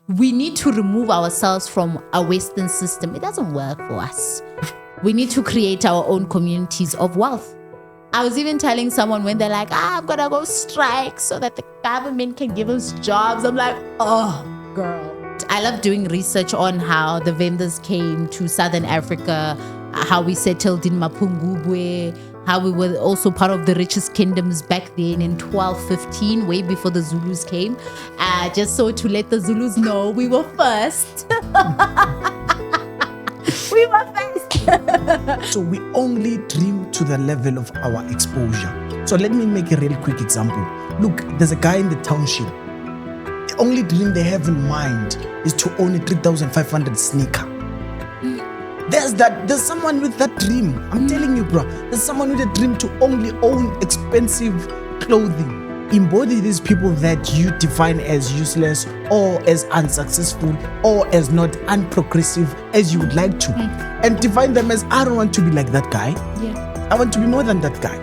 we need to remove ourselves from a Western system. It doesn't work for us. We need to create our own communities of wealth. I was even telling someone when they're like, I'm gonna go strike so that the government can give us jobs. I'm like, oh, girl. I love doing research on how the vendors came to Southern Africa, how we settled in Mapungubwe, how we were also part of the richest kingdoms back then in 1215, way before the Zulus came. Just so to let the Zulus know we were first. We were first. So we only dream to the level of our exposure. So let me make a real quick example. Look, there's a guy in the township. The only dream they have in mind is to own a 3,500 sneaker. There's someone with that dream. I'm telling you, bro. There's someone with a dream to only own expensive clothing. Embody these people that you define as useless or as unsuccessful or as not unprogressive as you would like to. And define them as, I don't want to be like that guy. Yeah. I want to be more than that guy.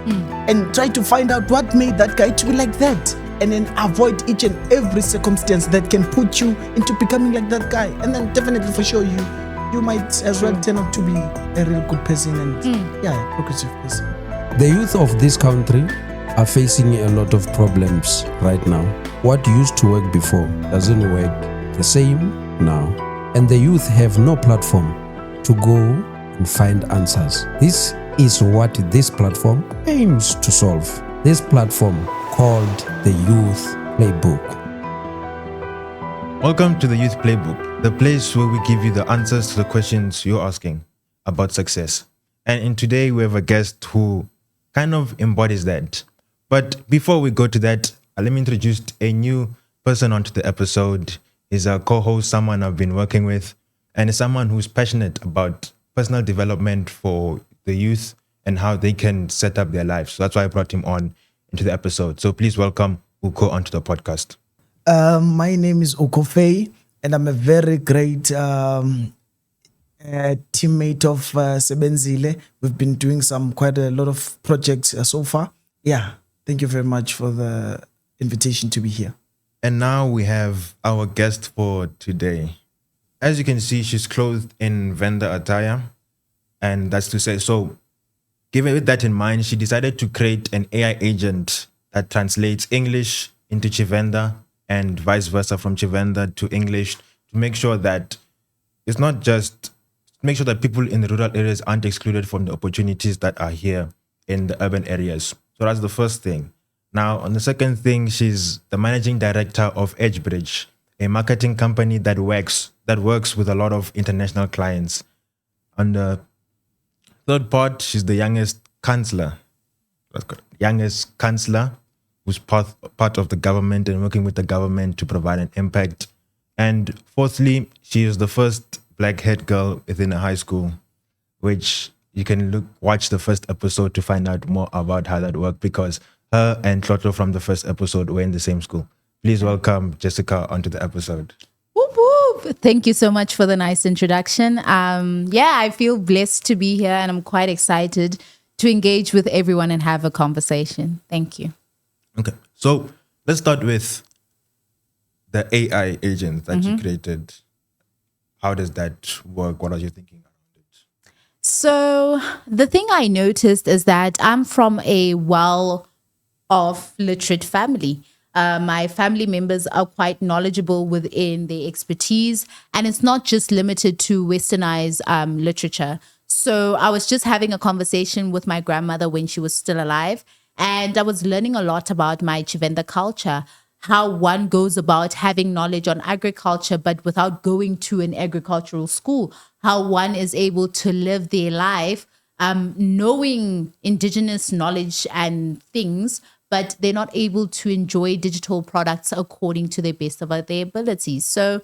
And try to find out what made that guy to be like that. And then avoid each and every circumstance that can put you into becoming like that guy. And then definitely for sure you might as well turn out to be a real good person and a progressive person. The youth of this country are facing a lot of problems right now. What used to work before doesn't work the same now. And the youth have no platform to go and find answers. This is what this platform aims to solve. This platform called the Youth Playbook. Welcome to the Youth Playbook, the place where we give you the answers to the questions you're asking about success. And in today, we have a guest who kind of embodies that. But before we go to that, let me introduce a new person onto the episode. He's a co-host, someone I've been working with, and is someone who's passionate about personal development for the youth and how they can set up their lives. So that's why I brought him on into the episode. So please welcome Uko onto the podcast. My name is Uko Faye, and I'm a very great teammate of Sebenzile. We've been doing quite a lot of projects so far. Yeah, thank you very much for the invitation to be here. And now we have our guest for today. As you can see, she's clothed in vendor attire. And that's to say, so given with that in mind, she decided to create an AI agent that translates English into Tshivenda and vice versa from Tshivenda to English to make sure that it's not just make sure that people in the rural areas aren't excluded from the opportunities that are here in the urban areas. So that's the first thing. Now, on the second thing, she's the managing director of EdgeBridge, a marketing company that works with a lot of international clients. On the third part, she's the youngest chancellor who's part of the government and working with the government to provide an impact. And fourthly, she is the first black-haired girl within a high school, which you can watch the first episode to find out more about how that worked, because her and Tlotlo from the first episode were in the same school. Please welcome Jessica onto the episode. Whoop, whoop. Thank you so much for the nice introduction. I feel blessed to be here, and I'm quite excited to engage with everyone and have a conversation. Thank you. Okay, so let's start with the AI agent that you created. How does that work? What are you thinking around it? So the thing I noticed is that I'm from a well-off literate family. My family members are quite knowledgeable within their expertise, and it's not just limited to westernized literature. So I was just having a conversation with my grandmother when she was still alive, and I was learning a lot about my Tshivenda culture, how one goes about having knowledge on agriculture, but without going to an agricultural school, how one is able to live their life knowing indigenous knowledge and things, but they're not able to enjoy digital products according to the best of their abilities. So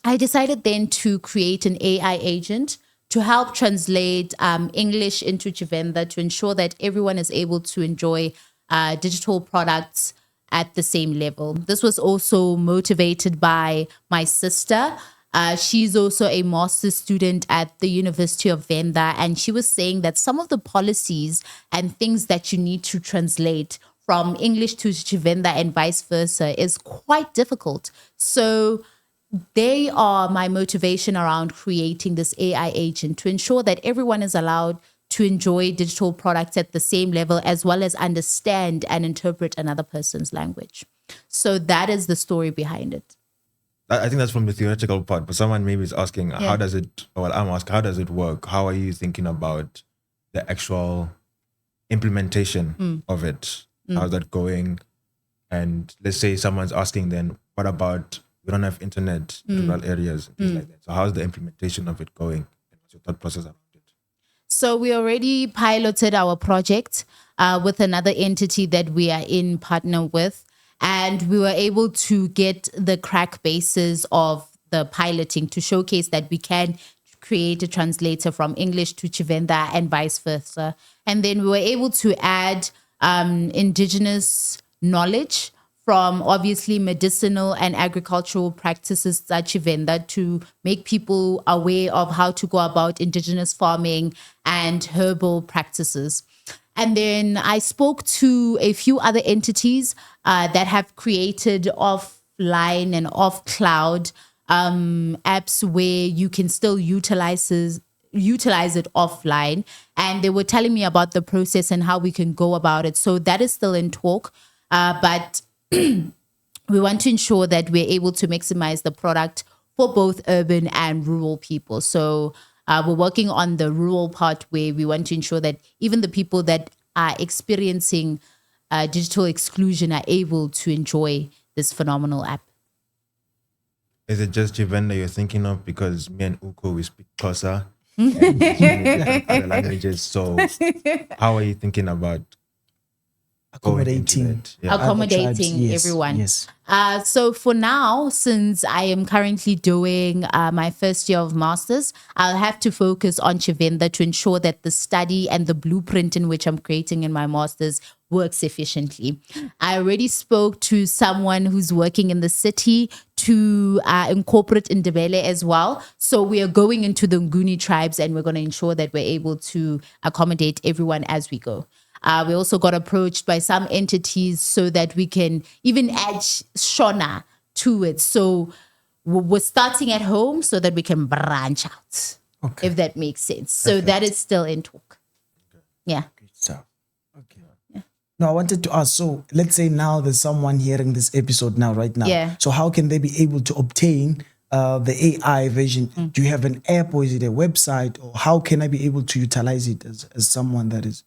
I decided then to create an AI agent to help translate English into Tshivenda to ensure that everyone is able to enjoy digital products at the same level. This was also motivated by my sister. She's also a master's student at the University of Venda, and she was saying that some of the policies and things that you need to translate from English to Tshivenda and vice versa is quite difficult. So they are my motivation around creating this AI agent to ensure that everyone is allowed to enjoy digital products at the same level, as well as understand and interpret another person's language. So that is the story behind it. I think that's from the theoretical part, but someone maybe is asking, how does it, well, I'm asking, how does it work? How are you thinking about the actual implementation of it? How's that going? And let's say someone's asking then, what about, we don't have internet in rural areas, and things like that. So how's the implementation of it going? And what's your thought process around it? So we already piloted our project with another entity that we are in partner with. And we were able to get the crack basis of the piloting to showcase that we can create a translator from English to Tshivenda and vice versa. And then we were able to add indigenous knowledge from obviously medicinal and agricultural practices at Tshivenda to make people aware of how to go about indigenous farming and herbal practices. And then I spoke to a few other entities that have created offline and off cloud apps where you can still utilize it offline. And they were telling me about the process and how we can go about it. So that is still in talk. But we want to ensure that we're able to maximize the product for both urban and rural people. So we're working on the rural part where we want to ensure that even the people that are experiencing digital exclusion are able to enjoy this phenomenal app. Is it just Tshivenda you're thinking of? Because me and Uko, we speak Xhosa and so many different other languages. So how are you thinking about Accommodating. Accommodating Yes, everyone. yes. So for now, since I am currently doing my first year of master's, I'll have to focus on Tshivenda to ensure that the study and the blueprint in which I'm creating in my master's works efficiently. I already spoke to someone who's working in the city to incorporate Ndebele as well. So we are going into the Nguni tribes and we're going to ensure that we're able to accommodate everyone as we go. We also got approached by some entities so that we can even add Shona to it. So we're starting at home so that we can branch out, if that makes sense. So that is still in talk. Yeah. Good stuff. Okay. Yeah. Now I wanted to ask, so let's say now there's someone hearing this episode right now. Yeah. So how can they be able to obtain the AI version? Do you have an app or is it a website? Or how can I be able to utilize it as someone that is?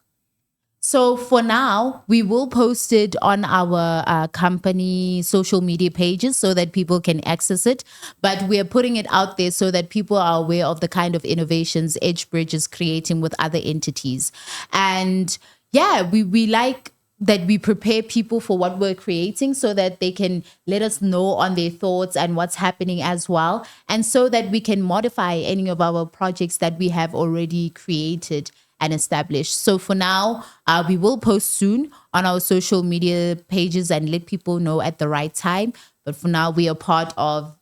So for now, we will post it on our company social media pages so that people can access it. But we are putting it out there so that people are aware of the kind of innovations EdgeBridge is creating with other entities. And yeah, we like that we prepare people for what we're creating so that they can let us know on their thoughts and what's happening as well. And so that we can modify any of our projects that we have already created and established. So for now, we will post soon on our social media pages and let people know at the right time. But for now, we are part of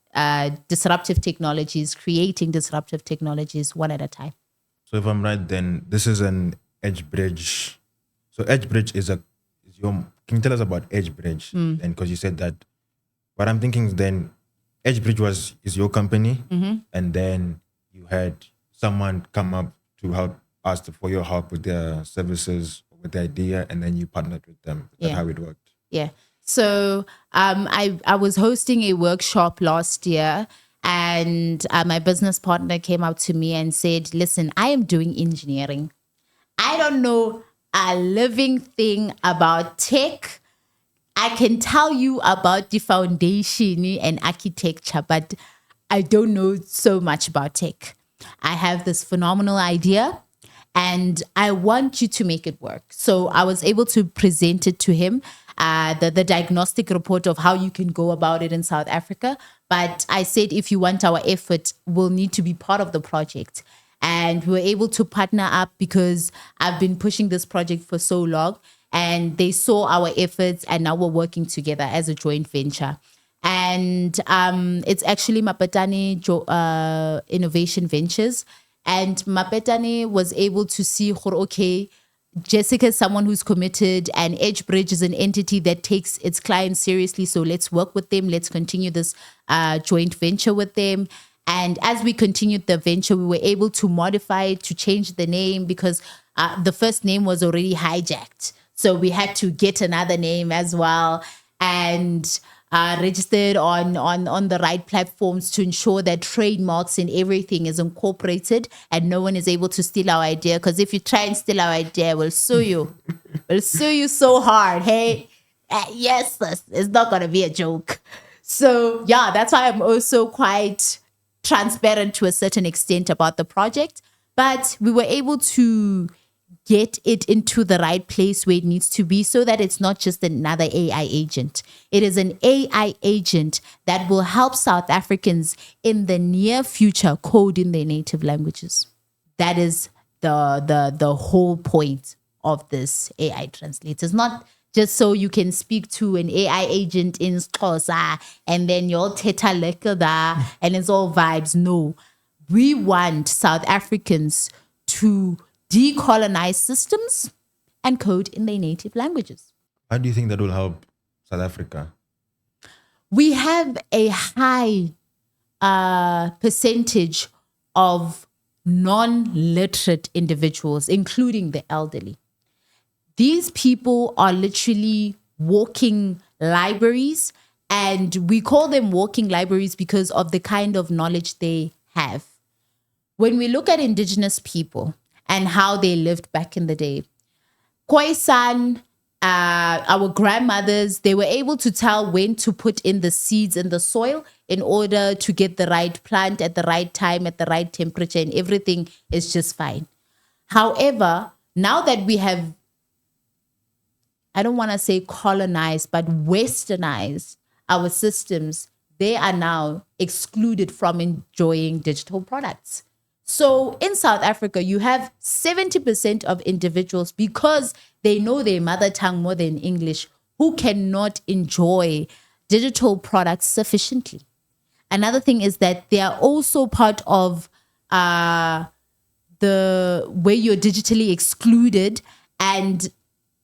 disruptive technologies, creating disruptive technologies one at a time. So if I'm right, then this is an EdgeBridge. So EdgeBridge is your. Can you tell us about EdgeBridge? And because you said that, what I'm thinking is then EdgeBridge is your company, and then you had someone come up to help asked for your help with their services, with the idea, and then you partnered with them. Is that how it worked? Yeah. So I was hosting a workshop last year, and my business partner came up to me and said, listen, I am doing engineering. I don't know a living thing about tech. I can tell you about the foundation and architecture, but I don't know so much about tech. I have this phenomenal idea and I want you to make it work. So I was able to present it to him, the diagnostic report of how you can go about it in South Africa. But I said, if you want our effort, we'll need to be part of the project. And we were able to partner up because I've been pushing this project for so long and they saw our efforts and now we're working together as a joint venture. And it's actually Mapetane Innovation Ventures. And Mapetane was able to see, okay, Jessica is someone who's committed, and EdgeBridge is an entity that takes its clients seriously. So let's work with them. Let's continue this joint venture with them. And as we continued the venture, we were able to modify it, to change the name, because the first name was already hijacked. So we had to get another name as well, and registered on the right platforms to ensure that trademarks and everything is incorporated and no one is able to steal our idea. Because if you try and steal our idea, we'll sue you. We'll sue you so hard. Hey, yes, it's not going to be a joke. So yeah, that's why I'm also quite transparent to a certain extent about the project. But we were able to get it into the right place where it needs to be, so that it's not just another AI agent. It is an AI agent that will help South Africans in the near future code in their native languages. That is the whole point of this AI translator. It's not just so you can speak to an AI agent in Xhosa and then you'll teta lekada and it's all vibes. No, we want South Africans to decolonize systems and code in their native languages. How do you think that will help South Africa? We have a high percentage of non-literate individuals, including the elderly. These people are literally walking libraries, and we call them walking libraries because of the kind of knowledge they have. When we look at indigenous people and how they lived back in the day, Khoisan, our grandmothers, they were able to tell when to put in the seeds in the soil in order to get the right plant at the right time, at the right temperature, and everything is just fine. However, now that we have, I don't want to say colonized, but westernized our systems, they are now excluded from enjoying digital products. So in South Africa, you have 70% of individuals, because they know their mother tongue more than English, who cannot enjoy digital products sufficiently. Another thing is that they are also part of the way you're digitally excluded, and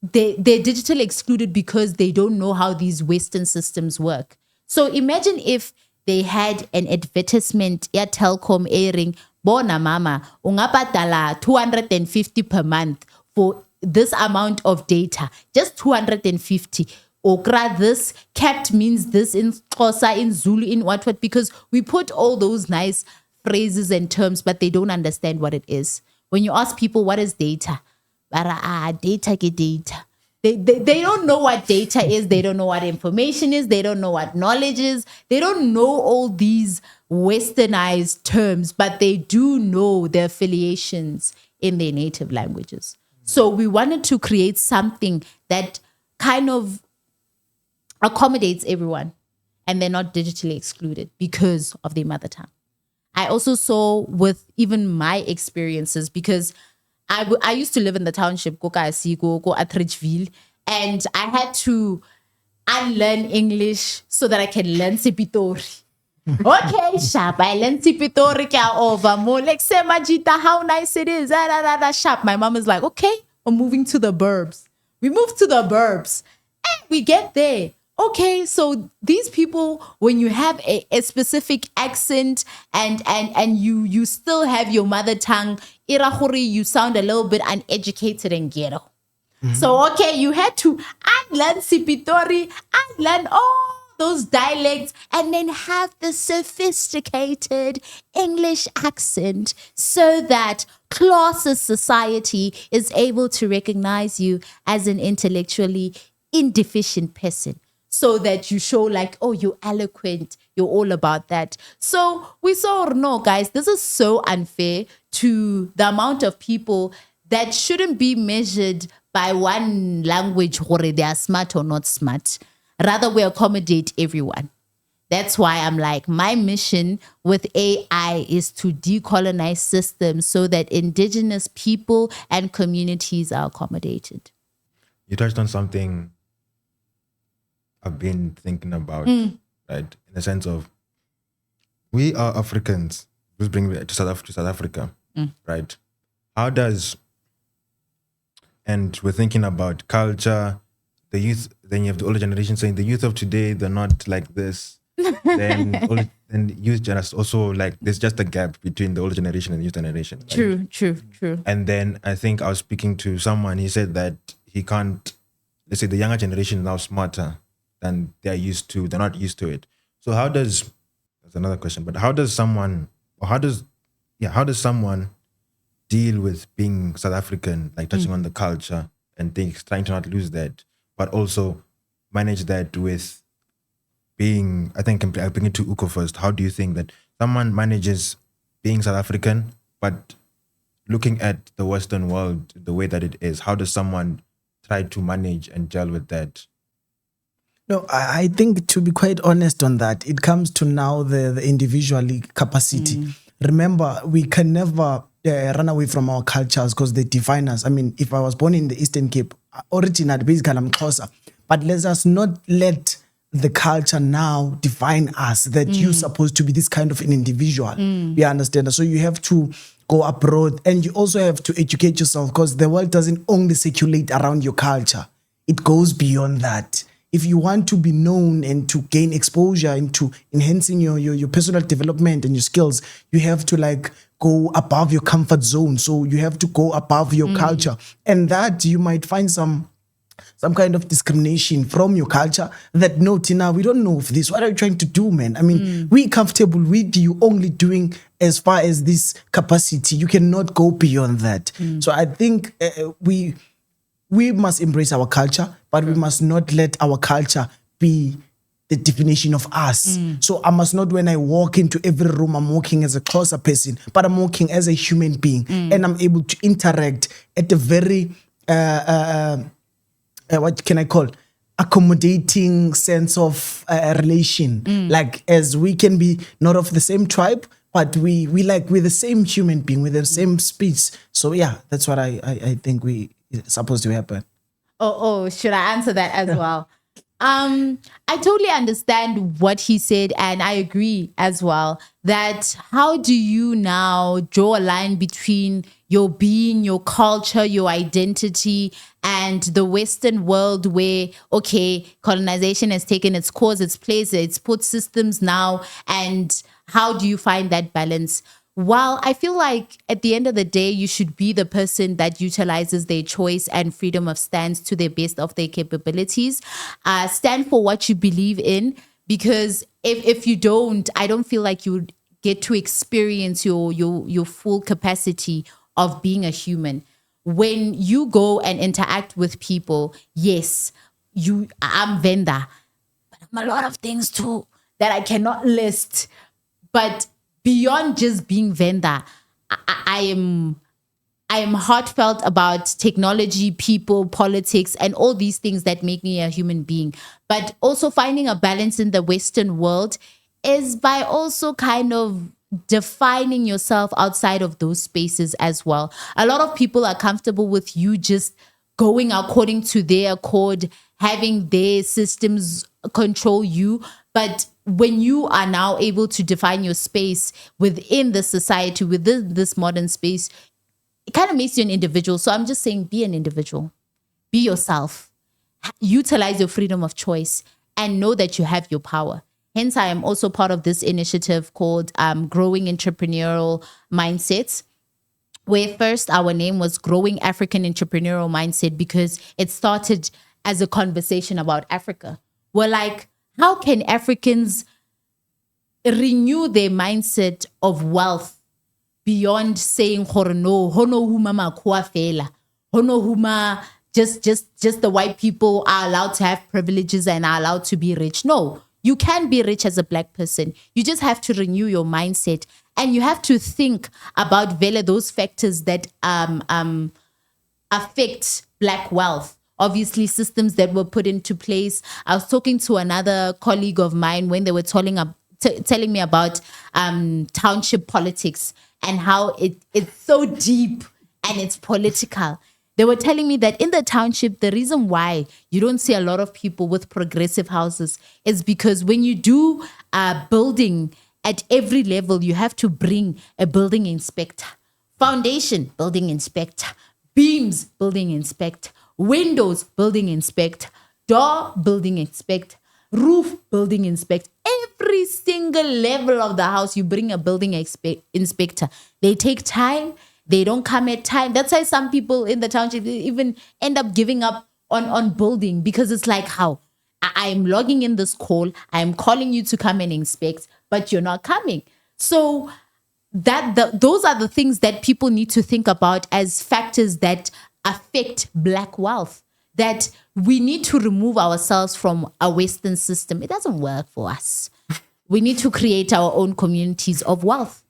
they're digitally excluded because they don't know how these Western systems work. So imagine if they had an advertisement, Air Telkom airing, Bona mama, ungabadala 250 per month for this amount of data, just 250. Okra, this capped means this in Xhosa, in Zulu, in what, because we put all those nice phrases and terms, but they don't understand what it is. When you ask people, what is data? Data ke data. They don't know what data is. They don't know what information is. They don't know what knowledge is. They don't know all these westernized terms, but they do know their affiliations in their native languages. So we wanted to create something that kind of accommodates everyone, and they're not digitally excluded because of their mother tongue. I also saw with even my experiences, because I used to live in the township, go Atteridgeville, and I had to unlearn English so that I can learn Sipitori. Okay, sharp. I learned Sipitori over more. Like, say, Majita, how nice it is. Sharp. My mom is like, okay, we're moving to the burbs. We move to the burbs, and we get there. Okay, so these people, when you have a specific accent and you still have your mother tongue, you sound a little bit uneducated and ghetto. Mm-hmm. So, okay, you had to unlearn Sipitori, unlearn all those dialects, and then have the sophisticated English accent so that classes society is able to recognize you as an intellectually indeficient person. So that you show like, oh, you're eloquent, you're all about that. So we saw, no, guys, this is so unfair to the amount of people that shouldn't be measured by one language, whether they are smart or not smart. Rather, we accommodate everyone. That's why I'm like, my mission with AI is to decolonize systems so that indigenous people and communities are accommodated. You touched on something I've been thinking about, right? In the sense of, we are Africans. Let's bring it to South Africa, right? How does and we're thinking about culture, the youth, then you have the older generation saying the youth of today, they're not like this. Then youth just also like there's just a gap between the older generation and the youth generation. Like, True. and then I think I was speaking to someone, he said that he can't, let's say the younger generation is now smarter than they're not used to it. So that's another question, but how does someone deal with being South African, like touching on the culture and things, trying to not lose that, but also manage that with being, I think I'll bring it to Uko first. How do you think that someone manages being South African, but looking at the Western world the way that it is? How does someone try to manage and gel with that? No, I think to be quite honest on that, it comes to now the individual capacity. Remember, we can never run away from our cultures because they define us. I mean, if I was born in the Eastern Cape, originally, basically, I'm Xhosa. But let us not let the culture now define us, that you're supposed to be this kind of an individual. You understand? So you have to go abroad and you also have to educate yourself because the world doesn't only circulate around your culture. It goes beyond that. If you want to be known and to gain exposure into enhancing your personal development and your skills, you have to like go above your comfort zone. So you have to go above your culture. And that you might find some kind of discrimination from your culture that, no, Tina, we don't know of this. What are you trying to do, man? I mean, we're comfortable with you only doing as far as this capacity. You cannot go beyond that. So I think we must embrace our culture, but we must not let our culture be the definition of us. So I must not, when I walk into every room, I'm walking as a closer person, but I'm walking as a human being, and I'm able to interact at a very what can I call accommodating sense of relation. Like, as we can be not of the same tribe, but we're the same human being with the same speech. So yeah, that's what I think it's supposed to happen. Oh, should I answer that as well? I totally understand what he said, and I agree as well that how do you now draw a line between your being, your culture, your identity, and the Western world where, okay, colonization has taken its course, its place, it's put systems now, and how do you find that balance? While I feel like at the end of the day, you should be the person that utilizes their choice and freedom of stance to the best of their capabilities. Stand for what you believe in, because if you don't, I don't feel like you get to experience your full capacity of being a human. When you go and interact with people, yes, I'm Venda, but I'm a lot of things too that I cannot list. But beyond just being Venda, I am heartfelt about technology, people, politics, and all these things that make me a human being. But also finding a balance in the Western world is by also kind of defining yourself outside of those spaces as well. A lot of people are comfortable with you just going according to their accord, having their systems control you. But when you are now able to define your space within the society, within this modern space, it kind of makes you an individual. So I'm just saying, be an individual, be yourself, utilize your freedom of choice, and know that you have your power. Hence, I am also part of this initiative called Growing Entrepreneurial Mindsets, where first our name was Growing African Entrepreneurial Mindset because it started as a conversation about Africa. We're like, how can Africans renew their mindset of wealth beyond saying hono huma makua fela, hono huma just the white people are allowed to have privileges and are allowed to be rich? No, you can be rich as a black person. You just have to renew your mindset, and you have to think about those factors that affect black wealth. Obviously, systems that were put into place. I was talking to another colleague of mine when they were telling me about township politics and how it's so deep and it's political. They were telling me that in the township, the reason why you don't see a lot of people with progressive houses is because when you do building at every level, you have to bring a building inspector, foundation building inspector, beams, building inspect, windows, building inspect, door, building inspect, roof, building inspect. Every single level of the house, you bring a building inspector. They take time. They don't come at time. That's why some people in the township even end up giving up on building, because it's like, how? I'm logging in this call. I'm calling you to come and inspect, but you're not coming. So those are the things that people need to think about as factors that affect Black wealth. That we need to remove ourselves from a Western system. It doesn't work for us. We need to create our own communities of wealth.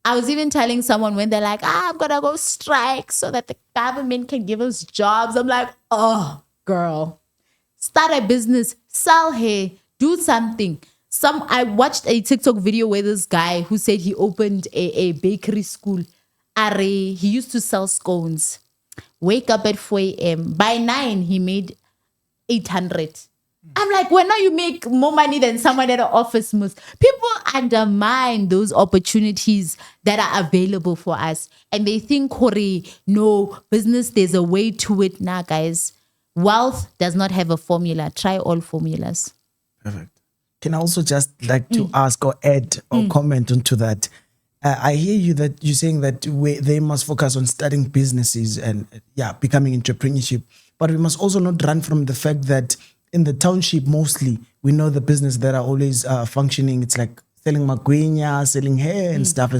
I was even telling someone when they're like, I'm going to go strike so that the government can give us jobs. I'm like, oh, girl, start a business, sell hair, do something. I watched a TikTok video where this guy who said he opened a bakery school. He used to sell scones. Wake up at 4 a.m. By 9, he made 800. I'm like, well, now you make more money than someone at an office must. People undermine those opportunities that are available for us. And they think, Corey, no, business, there's a way to it. Nah, guys, wealth does not have a formula. Try all formulas. Perfect. Can I also just like to ask or add or comment onto that? I hear you that you're saying that they must focus on starting businesses and becoming entrepreneurship. But we must also not run from the fact that in the township, mostly, we know the business that are always functioning. It's like selling magwenya, selling hair and stuff.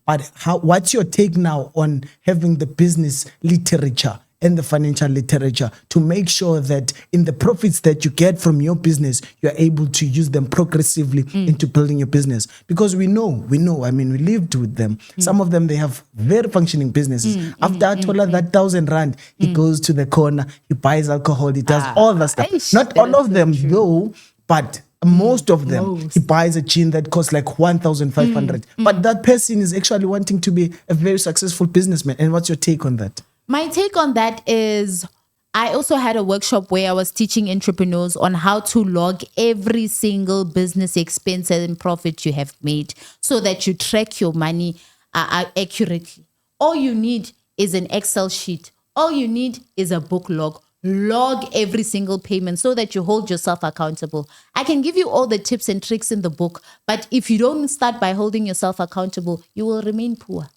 But what's your take now on having the business literature and the financial literature to make sure that in the profits that you get from your business, you're able to use them progressively into building your business? Because we know, I mean, we lived with them. Some of them, they have very functioning businesses. After I told her that 1,000 rand, he goes to the corner, he buys alcohol, he does all that stuff. Not all of them though, but most of them, he buys a gin that costs like 1,500. But that person is actually wanting to be a very successful businessman. And what's your take on that? My take on that is, I also had a workshop where I was teaching entrepreneurs on how to log every single business expense and profit you have made so that you track your money accurately. All you need is an Excel sheet. All you need is a book log. Log every single payment so that you hold yourself accountable. I can give you all the tips and tricks in the book, but if you don't start by holding yourself accountable, you will remain poor.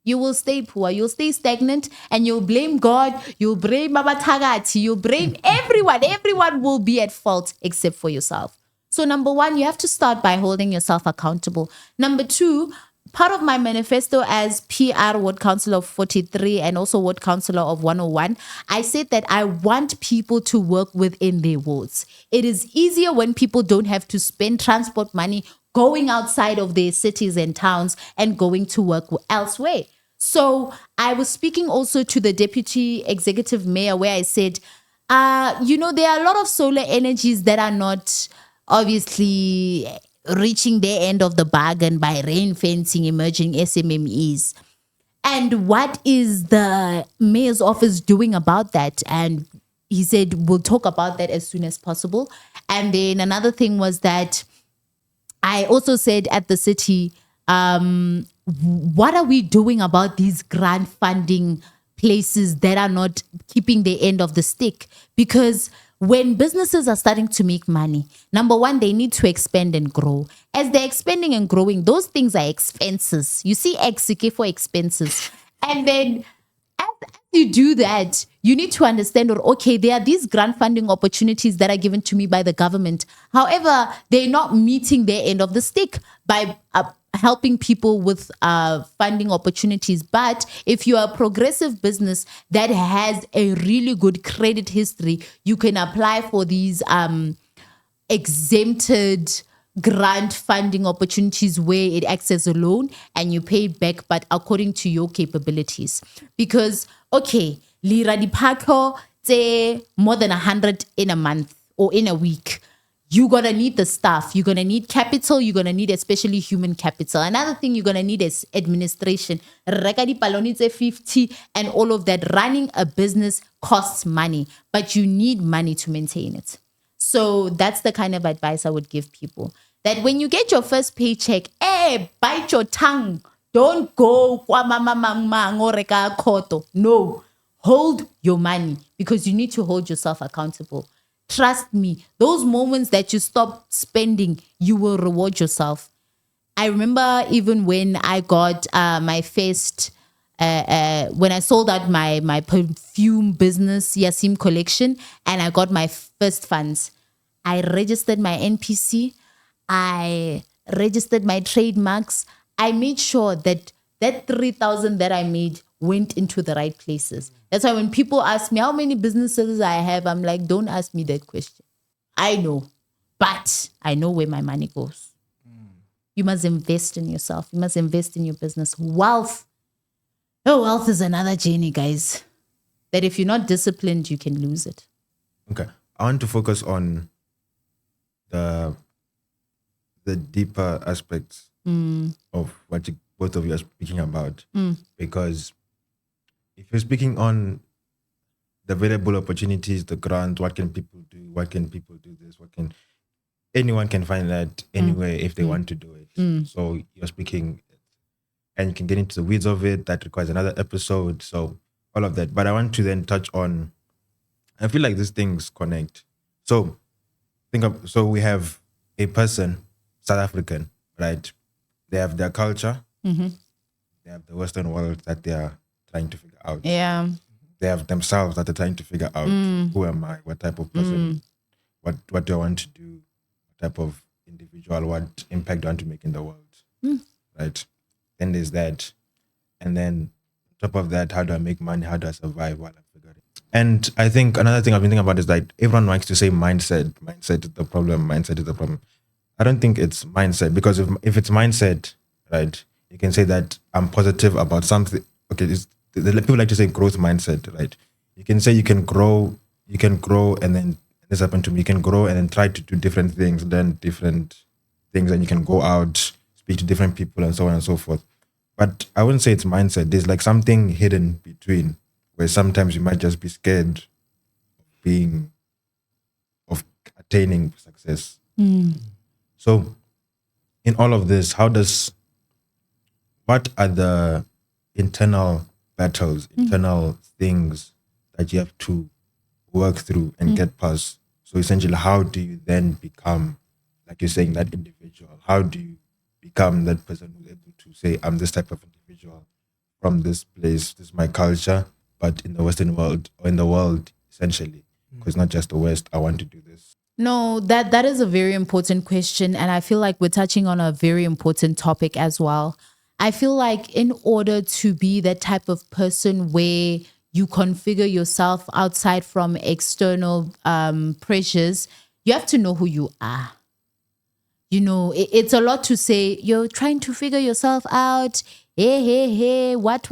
You will stay poor, you'll stay stagnant, and you'll blame God, you'll blame Baba Tagati, you'll blame everyone. Everyone will be at fault except for yourself. So number one, you have to start by holding yourself accountable. Number two, part of my manifesto as PR Ward Councillor of 43 and also Ward Councillor of 101, I said that I want people to work within their wards. It is easier when people don't have to spend transport money going outside of their cities and towns and going to work elsewhere. So I was speaking also to the deputy executive mayor where I said, there are a lot of solar energies that are not obviously reaching their end of the bargain by rain fencing emerging SMMEs. And what is the mayor's office doing about that? And he said, we'll talk about that as soon as possible. And then another thing was that I also said at the city, what are we doing about these grant funding places that are not keeping the end of the stick? Because when businesses are starting to make money, number one, they need to expand and grow. As they're expanding and growing, those things are expenses. You see, XK for expenses. And then as you do that, you need to understand, okay, there are these grant funding opportunities that are given to me by the government. However, they're not meeting their end of the stick by helping people with funding opportunities. But if you are a progressive business that has a really good credit history, you can apply for these exempted grant funding opportunities where it acts as a loan and you pay it back, but according to your capabilities. Because, okay, lira dipako say more than 100 in a month or in a week. You're going to need the staff. You're going to need capital. You're going to need especially human capital. Another thing you're going to need is administration. Reka dipaloni tse 50 and all of that. Running a business costs money, but you need money to maintain it. So that's the kind of advice I would give people. That when you get your first paycheck, bite your tongue. Don't go kwa mama mama reka koto. No, hold your money because you need to hold yourself accountable. Trust me, those moments that you stop spending, you will reward yourself. I remember even when I got my first, when I sold out my perfume business, Yasim collection, and I got my first funds. I registered my NPC. I registered my trademarks. I made sure that that 3,000 that I made went into the right places. That's why when people ask me how many businesses I have, I'm like, don't ask me that question. I know, but I know where my money goes. You must invest in yourself. You must invest in your business. Wealth. Oh, wealth is another journey, guys. That if you're not disciplined, you can lose it. Okay. I want to focus on the deeper aspects of what both of you are speaking about. Because if you're speaking on the available opportunities, the grant, what can people do? What can people do this? Anyone can find that anywhere if they want to do it. So you're speaking, and you can get into the weeds of it. That requires another episode. So all of that. But I want to then touch on, I feel like these things connect. So so we have a person, South African, right? They have their culture. They have the Western world that they are trying to figure out. Yeah. They have themselves that they're trying to figure out. Who am I? What type of person? What do I want to do? What type of individual? What impact do I want to make in the world? Right? Then there's that. And then on top of that, how do I make money? How do I survive while I figure it? And I think another thing I've been thinking about is like everyone likes to say mindset. Mindset is the problem. Mindset is the problem. I don't think it's mindset, because if it's mindset, right, you can say that I'm positive about something. Okay, the people like to say growth mindset, right? You can say you can grow, and then this happened to me. You can grow and then try to do different things, learn different things, and you can go out, speak to different people, and so on and so forth. But I wouldn't say it's mindset. There's like something hidden between, where sometimes you might just be scared of attaining success. So in all of this, what are the internal battles, internal things that you have to work through and get past? So essentially, how do you then become, like you're saying, that individual? How do you become that person who's able to say, I'm this type of individual from this place, this is my culture, but in the Western world, or in the world, essentially, because not just the West, I want to do this. No, that is a very important question. And I feel like we're touching on a very important topic as well. I feel like in order to be that type of person where you configure yourself outside from external pressures, you have to know who you are. You know, it's a lot to say, you're trying to figure yourself out. Hey, what?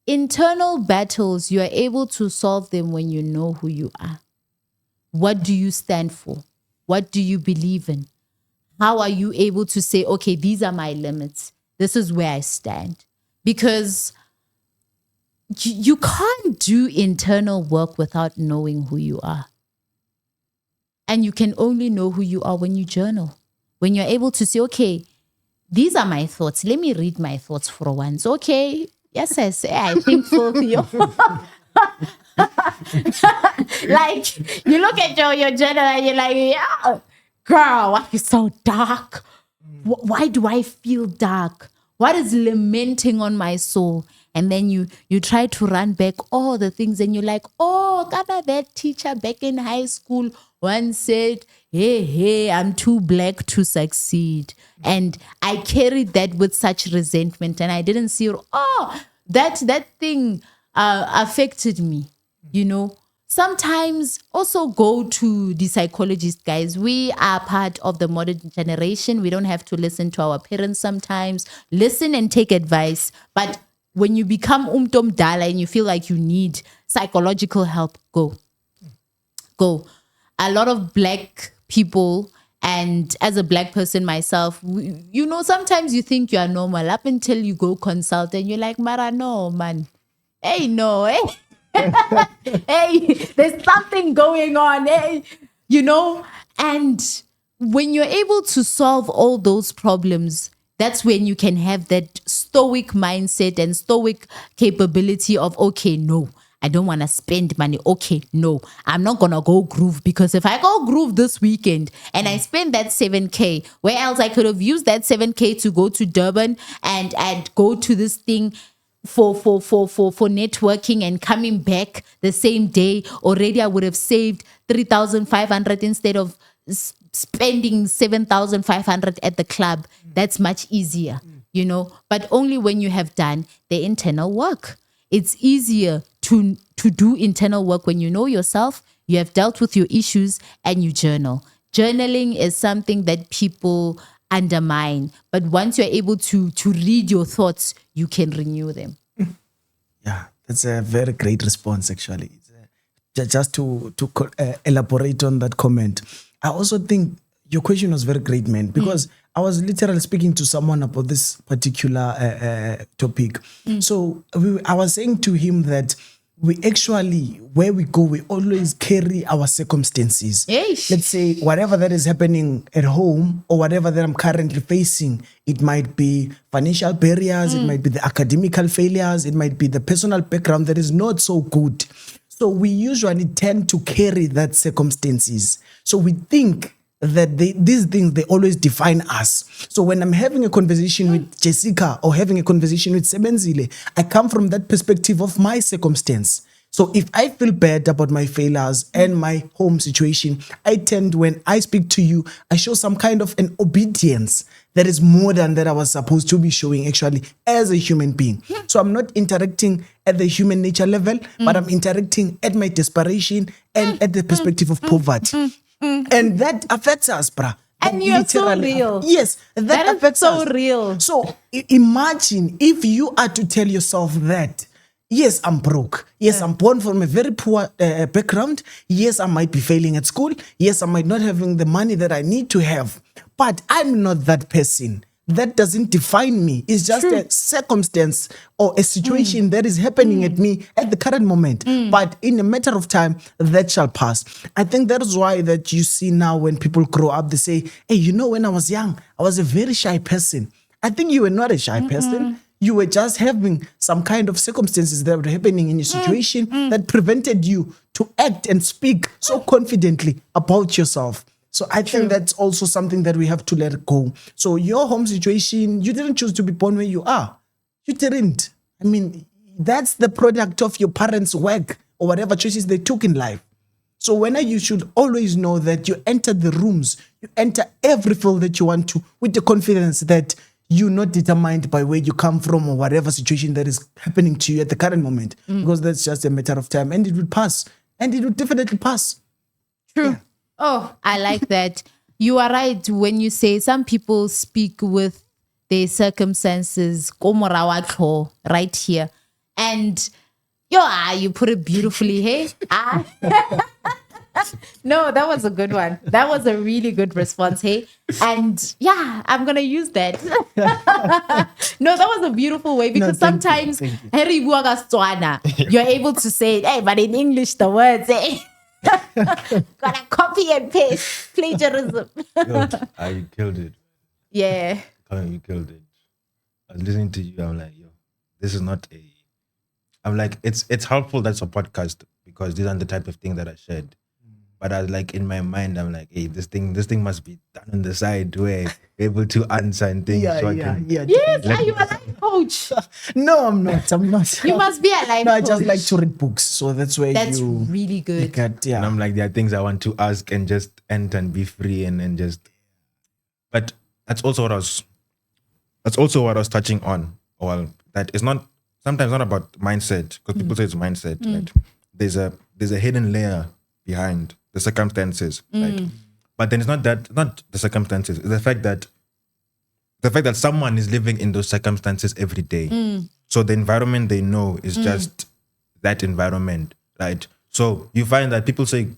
Internal battles, you are able to solve them when you know who you are. What do you stand for? What do you believe in? How are you able to say, okay, these are my limits. This is where I stand? Because you can't do internal work without knowing who you are. And you can only know who you are when you journal. When you're able to say, okay, these are my thoughts. Let me read my thoughts for once. Okay, yes, I say, I think for you. Like, you look at your journal and you're like, yeah, girl, why are you so dark? Why do I feel dark? What is lamenting on my soul? And then you try to run back all the things and you're like, oh, Kaba, that teacher back in high school once said, hey, I'm too black to succeed. And I carried that with such resentment and I didn't see, that thing affected me, you know. Sometimes also go to the psychologist, guys. We are part of the modern generation. We don't have to listen to our parents sometimes. Listen and take advice. But when you become dala and you feel like you need psychological help, go. A lot of black people, and as a black person myself, you know, sometimes you think you are normal up until you go consult and you're like, Mara, no, man. Hey, no, hey. Hey, there's something going on, hey, you know. And when you're able to solve all those problems, that's when you can have that stoic mindset and stoic capability of, okay, no, I don't want to spend money. Okay, no, I'm not going to go groove, because if I go groove this weekend and I spend that 7K, where else I could have used that 7K to go to Durban and go to this thing for networking and coming back the same day. Already I would have saved 3,500 instead of spending 7,500 at the club. That's much easier, but only when you have done the internal work. It's easier to do internal work when you know yourself, you have dealt with your issues, and you journal. Journaling is something that people undermine, but once you're able to read your thoughts, you can renew them. Yeah, that's a very great response, actually. Just to elaborate on that comment, I also think your question was very great, man, because I was literally speaking to someone about this particular topic. So I was saying to him that we actually, where we go, we always carry our circumstances. Yeesh. Let's say whatever that is happening at home or whatever that I'm currently facing, it might be financial barriers, it might be the academical failures, it might be the personal background that is not so good. So we usually tend to carry that circumstances. So we think that these things, they always define us. So when I'm having a conversation with Jessica or having a conversation with Sebenzile, I come from that perspective of my circumstance. So if I feel bad about my failures and my home situation, I tend, when I speak to you, I show some kind of an obedience that is more than that I was supposed to be showing actually as a human being. So I'm not interacting at the human nature level, but I'm interacting at my desperation and at the perspective of poverty. And that affects us, bruh. And you're so Literally. real. Yes, that is affects so us. real. So imagine if you are to tell yourself that, yes, I'm broke. Yes, I'm born from a very poor background. Yes, I might be failing at school. Yes, I might not having the money that I need to have. But I'm not that person. That doesn't define me. It's just a circumstance or a situation that is happening at me at the current moment. But in a matter of time, that shall pass. I think that is why that you see now when people grow up, they say, hey, when I was young, I was a very shy person. I think you were not a shy person. You were just having some kind of circumstances that were happening in your situation that prevented you to act and speak so confidently about yourself. So I think that's also something that we have to let go. So your home situation, you didn't choose to be born where you are. You didn't. I mean, that's the product of your parents' work or whatever choices they took in life. So when you should always know that you enter the rooms, you enter every field that you want to with the confidence that you're not determined by where you come from or whatever situation that is happening to you at the current moment, because that's just a matter of time and it will pass. And it will definitely pass. True. Yeah. Oh, I like that. You are right when you say some people speak with their circumstances, right here. And you put it beautifully, hey? No, that was a good one. That was a really good response, hey? And I'm going to use that. No, that was a beautiful way, because sometimes you're able to say it, hey, but in English, the words, hey? Gotta copy and paste. Plagiarism. Yo, you killed it. Yeah. Colin, you killed it. I was listening to you. I'm like, yo, this is not a. I'm like, it's helpful that's a podcast, because these are the type of thing that I shared. But I was like, in my mind, I'm like, hey, this thing must be done on the side where we're able to answer and things. Yeah. Yes, are you a life coach? No, I'm not. You must be a life No, coach. I just like to read books. So that's where That's you really good. get, And I'm like, there are things I want to ask and just enter and be free and just. But that's also what I was touching on. Well, that is not sometimes not about mindset, because people say it's mindset. Right? There's a hidden layer behind the circumstances, right? But then it's not the circumstances. It's the fact that someone is living in those circumstances every day. So the environment they know is just that environment, right? So you find that people say,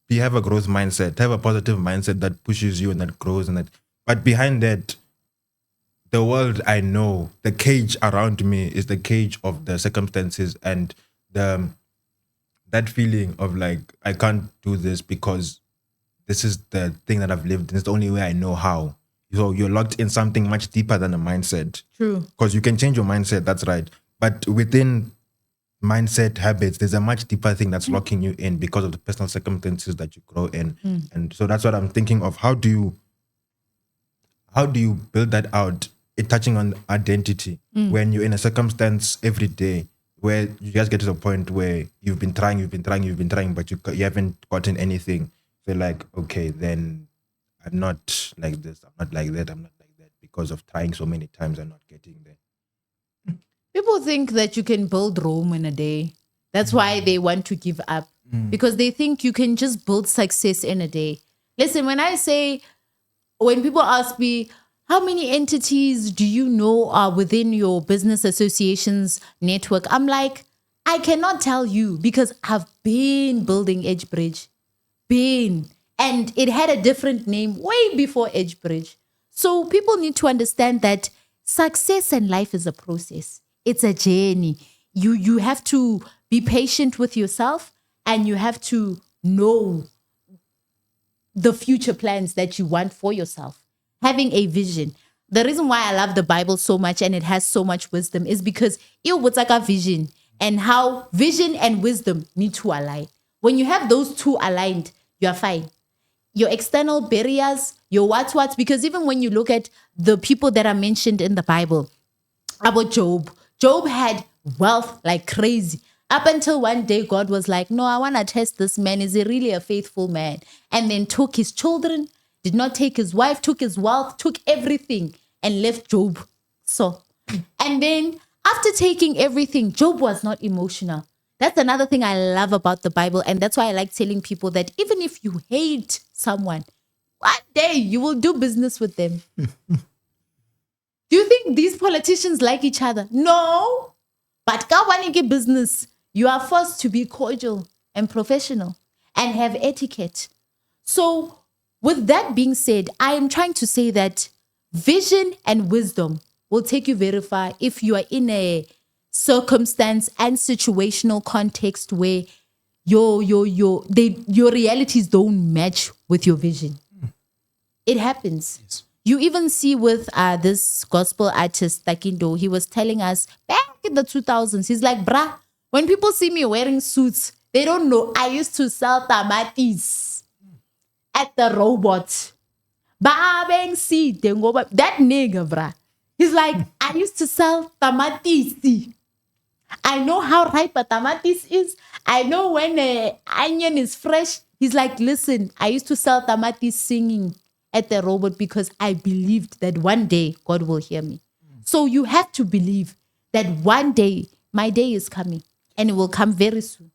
you have a growth mindset, have a positive mindset that pushes you and that grows and that. But behind that, the world I know, the cage around me is the cage of the circumstances and that feeling of like, I can't do this because this is the thing that I've lived and it's the only way I know how. So you're locked in something much deeper than a mindset. True. Because you can change your mindset, that's right. But within mindset habits, there's a much deeper thing that's locking you in because of the personal circumstances that you grow in. And so that's what I'm thinking of. How do you build that out? It touching on identity when you're in a circumstance every day where you just get to the point where you've been trying, but you haven't gotten anything. So like, okay, then I'm not like this, I'm not like that, because of trying so many times and not getting there. People think that you can build Rome in a day. That's why they want to give up, because they think you can just build success in a day. Listen, when people ask me, how many entities do you know are within your business association's network? I'm like, I cannot tell you because I've been building EdgeBridge. And it had a different name way before EdgeBridge. So people need to understand that success in life is a process. It's a journey. You have to be patient with yourself, and you have to know the future plans that you want for yourself. Having a vision. The reason why I love the Bible so much and it has so much wisdom is because it was like a vision, and how vision and wisdom need to align. When you have those two aligned, you are fine. Your external barriers, your what, because even when you look at the people that are mentioned in the Bible, about Job had wealth like crazy. Up until one day, God was like, no, I want to test this man. Is he really a faithful man? And then took his children, did not take his wife, took his wealth, took everything, and left Job. So, and then after taking everything, Job was not emotional. That's another thing I love about the Bible. And that's why I like telling people that even if you hate someone, one day you will do business with them. Do you think these politicians like each other? No. But kawanike business, you are forced to be cordial and professional and have etiquette. So with that being said, I am trying to say that vision and wisdom will take you very far if you are in a circumstance and situational context where your realities don't match with your vision. It happens. Yes. You even see with this gospel artist, Takindo, he was telling us back in the 2000s, he's like, bruh, when people see me wearing suits, they don't know I used to sell tamatis at the robot. That nigga, bruh. He's like, I used to sell tamatis. I know how ripe a tamatis is. I know when an onion is fresh. He's like, listen, I used to sell tamatis singing at the robot because I believed that one day God will hear me. So you have to believe that one day my day is coming, and it will come very soon.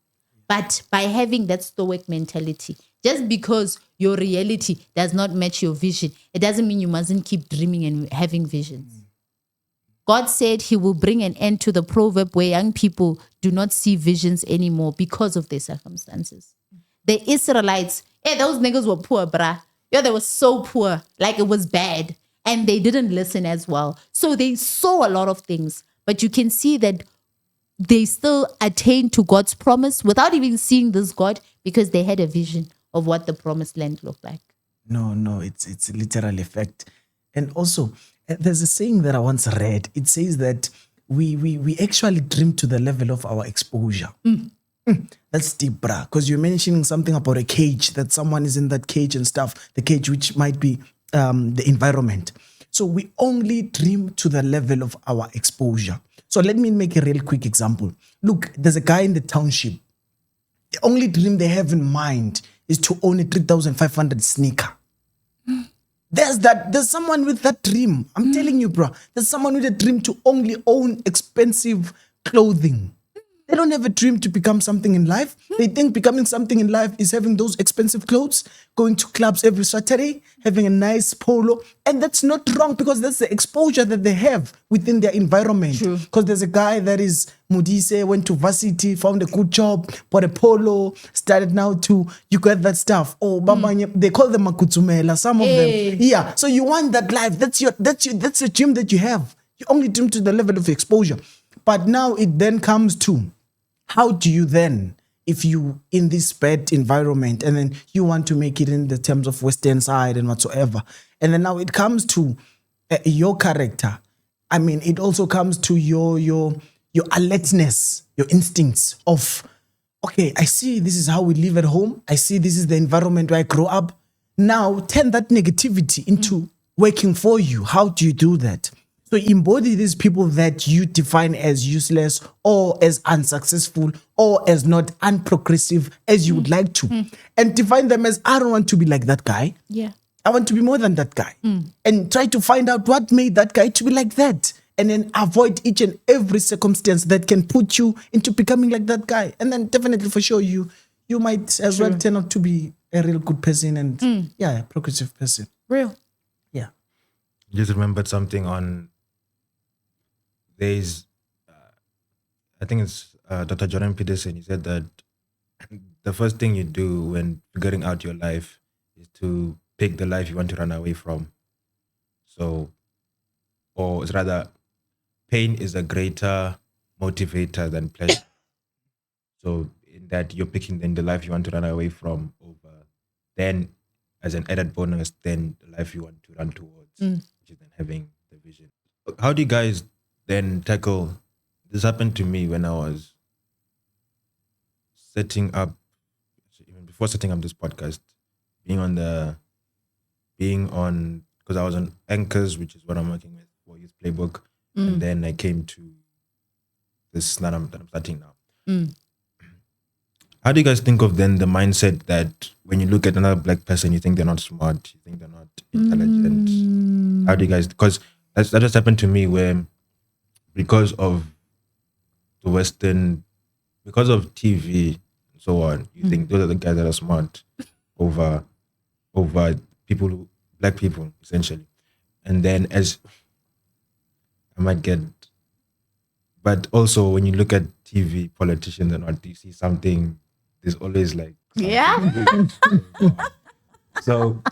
But by having that stoic mentality, just because your reality does not match your vision, it doesn't mean you mustn't keep dreaming and having visions. God said he will bring an end to the proverb where young people do not see visions anymore because of their circumstances. The Israelites, those niggas were poor, bruh. Yeah, they were so poor, like it was bad. And they didn't listen as well. So they saw a lot of things. But you can see that they still attained to God's promise without even seeing this God, because they had a vision of what the promised land looked like. No, it's literally fact. And also, there's a saying that I once read. It says that we actually dream to the level of our exposure. That's deep, bruh. Because you're mentioning something about a cage, that someone is in that cage and stuff. The cage, which might be the environment. So we only dream to the level of our exposure. So let me make a real quick example. Look, there's a guy in the township. The only dream they have in mind is to own a 3,500 sneaker. There's someone with that dream. I'm telling you, bro. There's someone with a dream to only own expensive clothing. They don't have a dream to become something in life. They think becoming something in life is having those expensive clothes, going to clubs every Saturday, having a nice polo. And that's not wrong, because that's the exposure that they have within their environment. Because there's a guy that is Mudise, went to varsity, found a good job, bought a polo, started now to, you get that stuff. Oh, they call them makutsumela, some of them. Yeah, so you want that life. That's the dream that you have. You only dream to the level of exposure. But now it then comes to, how do you then if you in this bad environment and then you want to make it in the terms of Western side and whatsoever. And then now it comes to your character. I mean, it also comes to your alertness, your instincts of, okay, I see this is how we live at home. I see this is the environment where I grow up. Now turn that negativity into working for you. How do you do that? So embody these people that you define as useless or as unsuccessful or as not unprogressive as you would like to. And define them as, I don't want to be like that guy. Yeah. I want to be more than that guy. And try to find out what made that guy to be like that. And then avoid each and every circumstance that can put you into becoming like that guy. And then definitely for sure, you might as well turn out to be a real good person and a progressive person. Real. Yeah. Just remembered something on there's, I think it's Dr. Jordan Peterson. He said that the first thing you do when figuring out your life is to pick the life you want to run away from. So, or it's rather, pain is a greater motivator than pleasure. So in that you're picking then the life you want to run away from over, then as an added bonus, then the life you want to run towards, which is then having the vision. How do you guys then tackle, this happened to me when I was setting up, even before setting up this podcast, because I was on Anchors, which is what I'm working with for Youth Playbook. And then I came to this that I'm starting now. How do you guys think of then the mindset that when you look at another black person, you think they're not smart, you think they're not intelligent? How do you guys, because that just happened to me where because of the Western, because of TV and so on, you think those are the guys that are smart over people, black people, essentially. And then as I might get, but also when you look at TV, politicians and what, you see something, there's always like, Yeah. so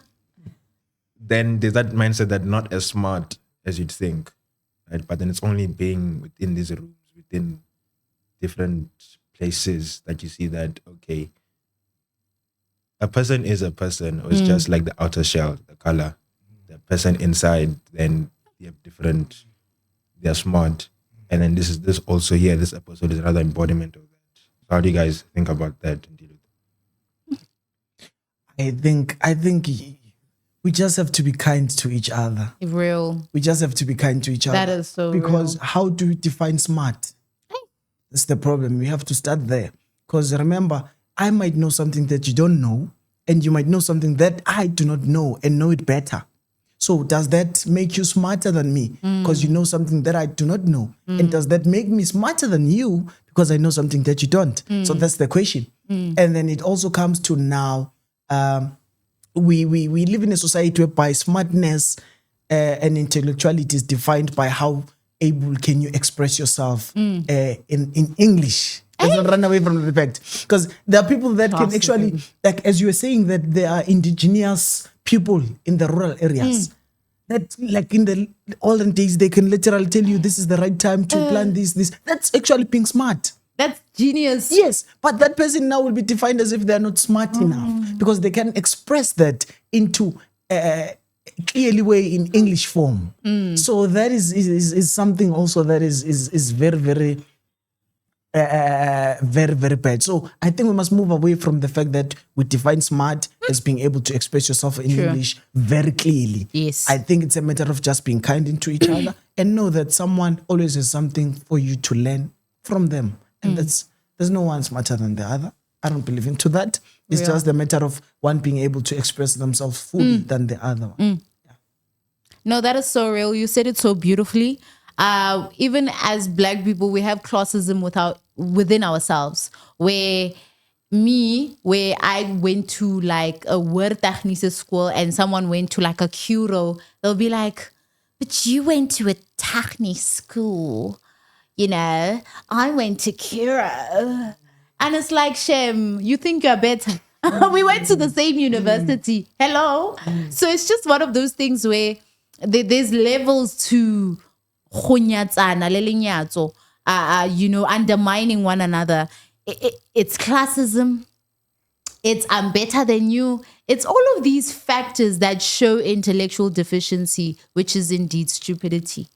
then there's that mindset that not as smart as you'd think, right? But then it's only being within these rooms, within different places that you see that, okay, a person is a person, or it's just like the outer shell, the color. The person inside, then they have different, they're smart. And then this also here, this episode is another embodiment of that. So how do you guys think about that and deal with it? I think we just have to be kind to each other. Real. We just have to be kind to each other. That is so Because real. how do we define smart? That's the problem. We have to start there. Because remember, I might know something that you don't know, and you might know something that I do not know and know it better. So does that make you smarter than me because you know something that I do not know? And does that make me smarter than you because I know something that you don't? So that's the question. And then it also comes to now, we live in a society whereby smartness and intellectuality is defined by how able can you express yourself in English. Let's not run away from the fact. Because there are people that can actually, like as you were saying, that there are indigenous people in the rural areas that like in the olden days, they can literally tell you this is the right time to plant this. That's actually being smart. That's genius. Yes, but that person now will be defined as if they're not smart enough because they can express that into clearly way in English form. So that is something also that is very, very very, very bad. So I think we must move away from the fact that we define smart as being able to express yourself in English very clearly. Yes. I think it's a matter of just being kind into each other and know that someone always has something for you to learn from them. And there's no one smarter than the other. I don't believe into that. It's just a matter of one being able to express themselves fully than the other one. No, that is so real. You said it so beautifully. Even as black people, we have classism within ourselves. Where I went to like a word technische school and someone went to like a Curo, they'll be like, but you went to a technisch school. You know, I went to Curo. And it's like, Shem, you think you're better. We went to the same university. Hello. So it's just one of those things where there's levels to undermining one another. it's classism, it's I'm better than you. It's all of these factors that show intellectual deficiency, which is indeed stupidity.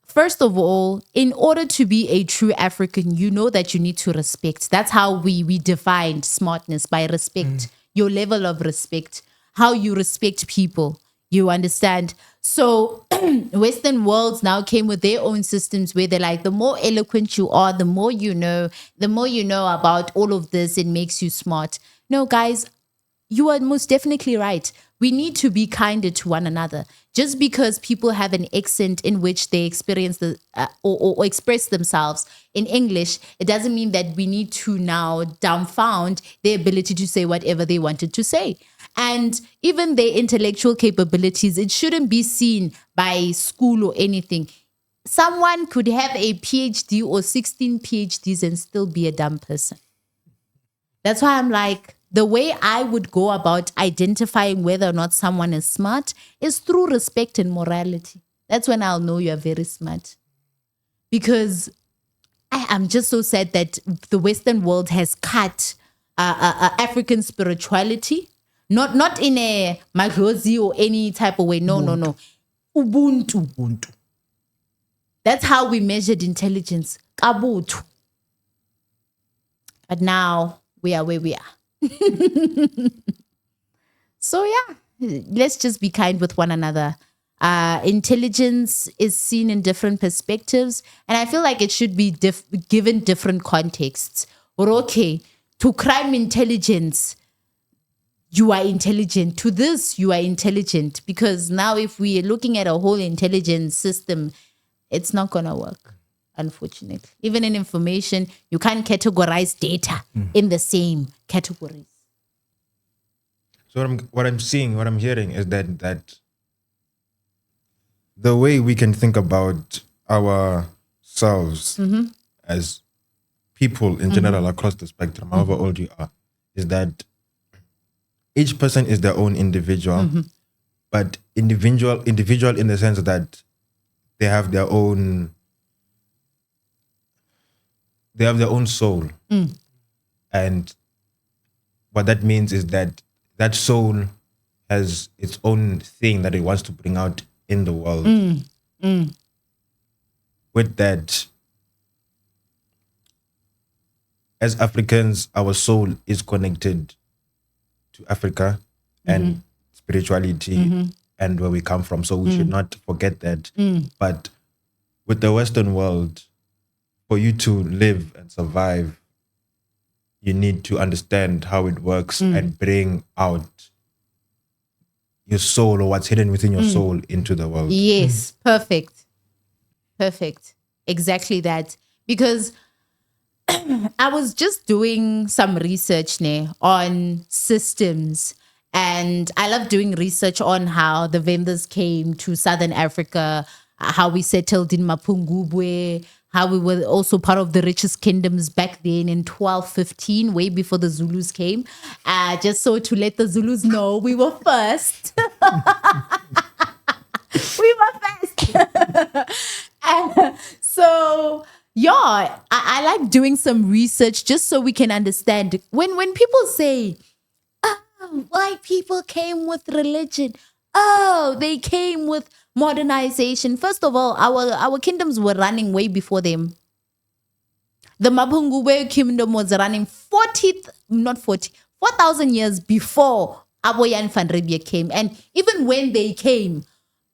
First of all, in order to be a true African, you know that you need to respect. That's how we defined smartness, by respect, your level of respect, how you respect people. You understand? So Western worlds now came with their own systems where they're like, the more eloquent you are, the more you know about all of this, it makes you smart. No, guys, you are most definitely right. We need to be kinder to one another. Just because people have an accent in which they experience or express themselves in English, it doesn't mean that we need to now dumbfound their ability to say whatever they wanted to say. And even their intellectual capabilities, it shouldn't be seen by school or anything. Someone could have a PhD or 16 PhDs and still be a dumb person. That's why I'm like, the way I would go about identifying whether or not someone is smart is through respect and morality. That's when I'll know you're very smart. Because I'm just so sad that the Western world has cut African spirituality, not in a maglozi or any type of way. No. Ubuntu. That's how we measured intelligence. Kabutu. But now we are where we are. So yeah, let's just be kind with one another. Intelligence is seen in different perspectives, and I feel like it should be given different contexts. Or okay, to crime intelligence, you are intelligent. To this, you are intelligent. Because now if we are looking at a whole intelligence system, it's not gonna work. Unfortunately, even in information, you can't categorize data in the same categories. So what I'm hearing is that the way we can think about ourselves as people in general across the spectrum, however old you are, is that each person is their own individual, but individual in the sense that they have their own soul. And what that means is that soul has its own thing that it wants to bring out in the world. With that, as Africans, our soul is connected to Africa and spirituality and where we come from. So we should not forget that. But with the Western world, for you to live and survive, you need to understand how it works and bring out your soul or what's hidden within your soul into the world. Yes, perfect. Exactly that. Because I was just doing some research on systems, and I love doing research on how the vendors came to Southern Africa, how we settled in Mapungubwe, how we were also part of the richest kingdoms back then in 1215, way before the Zulus came. Just so to let the Zulus know, we were first. We were first. So, yeah, I like doing some research just so we can understand. When people say, oh, white people came with religion. Oh, they came with modernization. First of all, our kingdoms were running way before them. The Mapungubwe kingdom was running 4,000 years before Aboyan van Riebeeck came. And even when they came,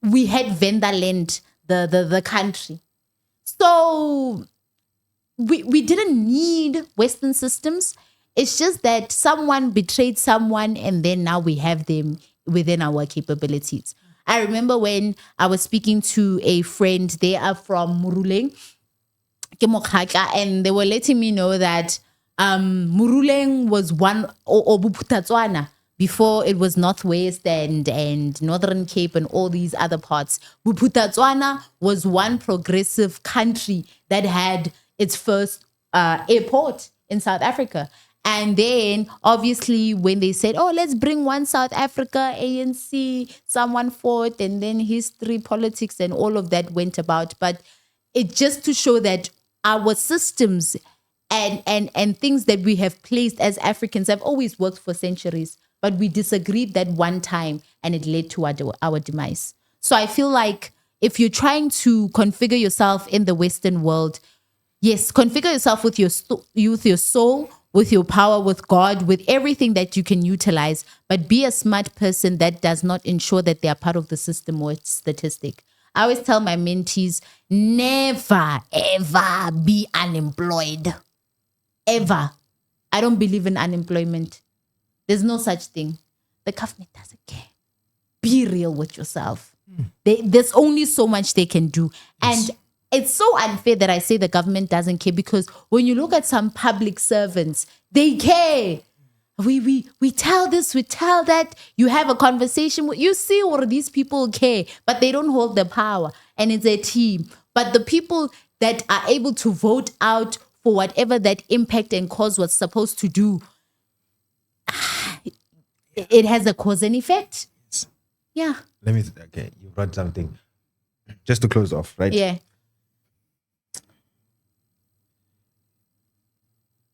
we had Vendaland, the country. So we didn't need Western systems. It's just that someone betrayed someone, and then now we have them within our capabilities. I remember when I was speaking to a friend, they are from Muruleng, and they were letting me know that Muruleng was one, or Buputatswana, before it was Northwest and Northern Cape and all these other parts. Buputatswana was one progressive country that had its first airport in South Africa. And then, obviously, when they said, oh, let's bring one South Africa, ANC, someone fought, and then history, politics, and all of that went about. But it just to show that our systems and things that we have placed as Africans have always worked for centuries, but we disagreed that one time and it led to our demise. So I feel like if you're trying to configure yourself in the Western world, yes, configure yourself with your your soul, with your power, with God, with everything that you can utilize, but be a smart person that does not ensure that they are part of the system or statistic. I always tell my mentees, never, ever be unemployed. Ever. I don't believe in unemployment. There's no such thing. The government doesn't care. Be real with yourself. There's only so much they can do. And it's so unfair that I say the government doesn't care, because when you look at some public servants, they care. We tell this, we tell that. You have a conversation with, you see what these people care, but they don't hold the power, and it's a team. But the people that are able to vote out for whatever that impact and cause was supposed to do, it has a cause and effect. Yeah. Okay, you brought something. Just to close off, right? Yeah.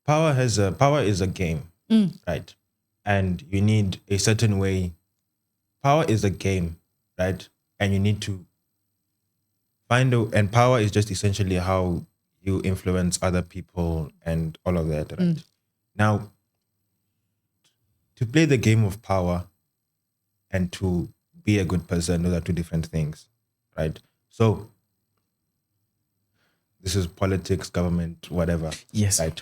Power is a game, right? And you need a certain way. Power is a game, right? And you need to and power is just essentially how you influence other people and all of that, right? Now, to play the game of power and to be a good person, those are two different things, right? So this is politics, government, whatever. Yes. Right.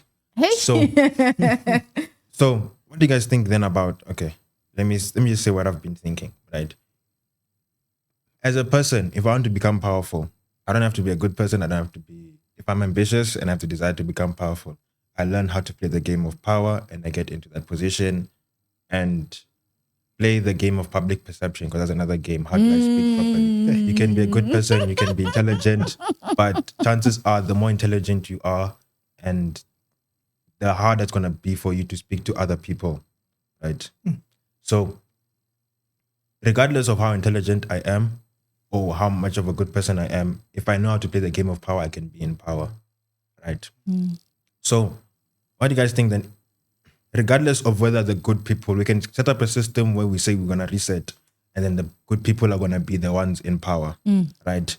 So what do you guys think then about, okay, let me just say what I've been thinking, right? As a person, if I want to become powerful, I don't have to be a good person. I don't have to be, if I'm ambitious and I have to desire to become powerful, I learn how to play the game of power and I get into that position and play the game of public perception, because that's another game. How do I speak properly? You can be a good person, you can be intelligent, but chances are the more intelligent you are and the harder it's going to be for you to speak to other people, right? So regardless of how intelligent I am or how much of a good person I am, if I know how to play the game of power, I can be in power, right? So what do you guys think then? Regardless of whether the good people, we can set up a system where we say we're going to reset and then the good people are going to be the ones in power, right?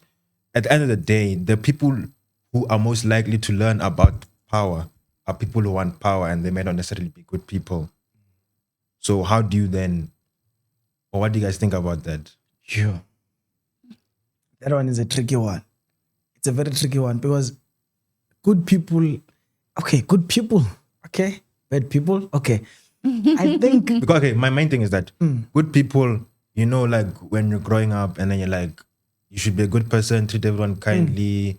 At the end of the day, the people who are most likely to learn about power are people who want power, and they may not necessarily be good people. So how do you then, or what do you guys think about that? Sure. That one is a tricky one. It's a very tricky one, because good people, okay, bad people, okay. I think Because okay, my main thing is that good people, you know, like when you're growing up and then you're like, you should be a good person, treat everyone kindly,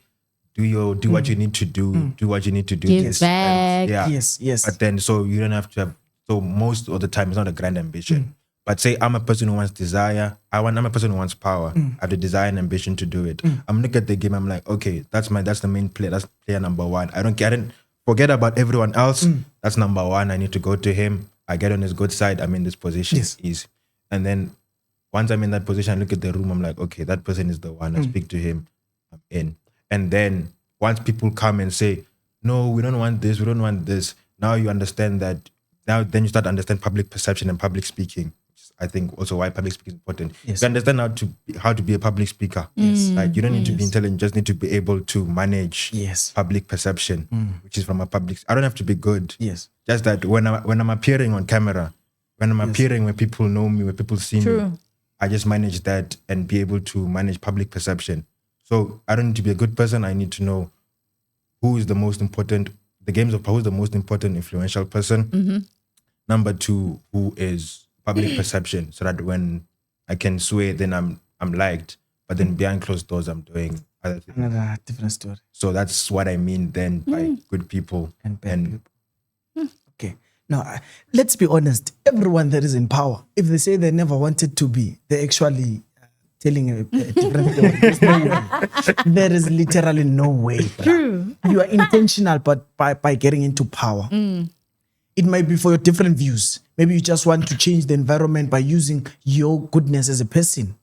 do what you need to do, do what you need to do. Give back. Yeah. Yes. But then, so you don't have to have, so most of the time it's not a grand ambition. But say I'm a person who wants desire. I'm a person who wants power. I have the desire and ambition to do it. I'm looking at the game. I'm like, okay, that's the main play. That's player number one. I didn't forget about everyone else. That's number one. I need to go to him. I get on his good side. I'm in this position. Yes. And then once I'm in that position, I look at the room. I'm like, okay, that person is the one. I speak to him. I'm in. And then once people come and say, no, we don't want this. We don't want this. Now you understand that. Now then you start to understand public perception and public speaking. I think also why public speaking is important. Yes. You understand how to be a public speaker. Yes. Like you don't need to be intelligent, you just need to be able to manage public perception, which is from a public. I don't have to be good. Yes. Just that when I'm appearing on camera, when I'm appearing, when people know me, when people see me, I just manage that and be able to manage public perception. So I don't need to be a good person. I need to know who is the most important. The games of power, who's the most important influential person. Number two, who is public perception, so that when I can sway, then I'm liked. But then behind closed doors, I'm doing other things. Another different story. So that's what I mean then by good people And bad people. Okay. Now, let's be honest. Everyone that is in power, if they say they never wanted to be, they're actually telling a different story. There's no way. There is literally no way. True. You are intentional, but by getting into power. It might be for your different views. Maybe you just want to change the environment by using your goodness as a person.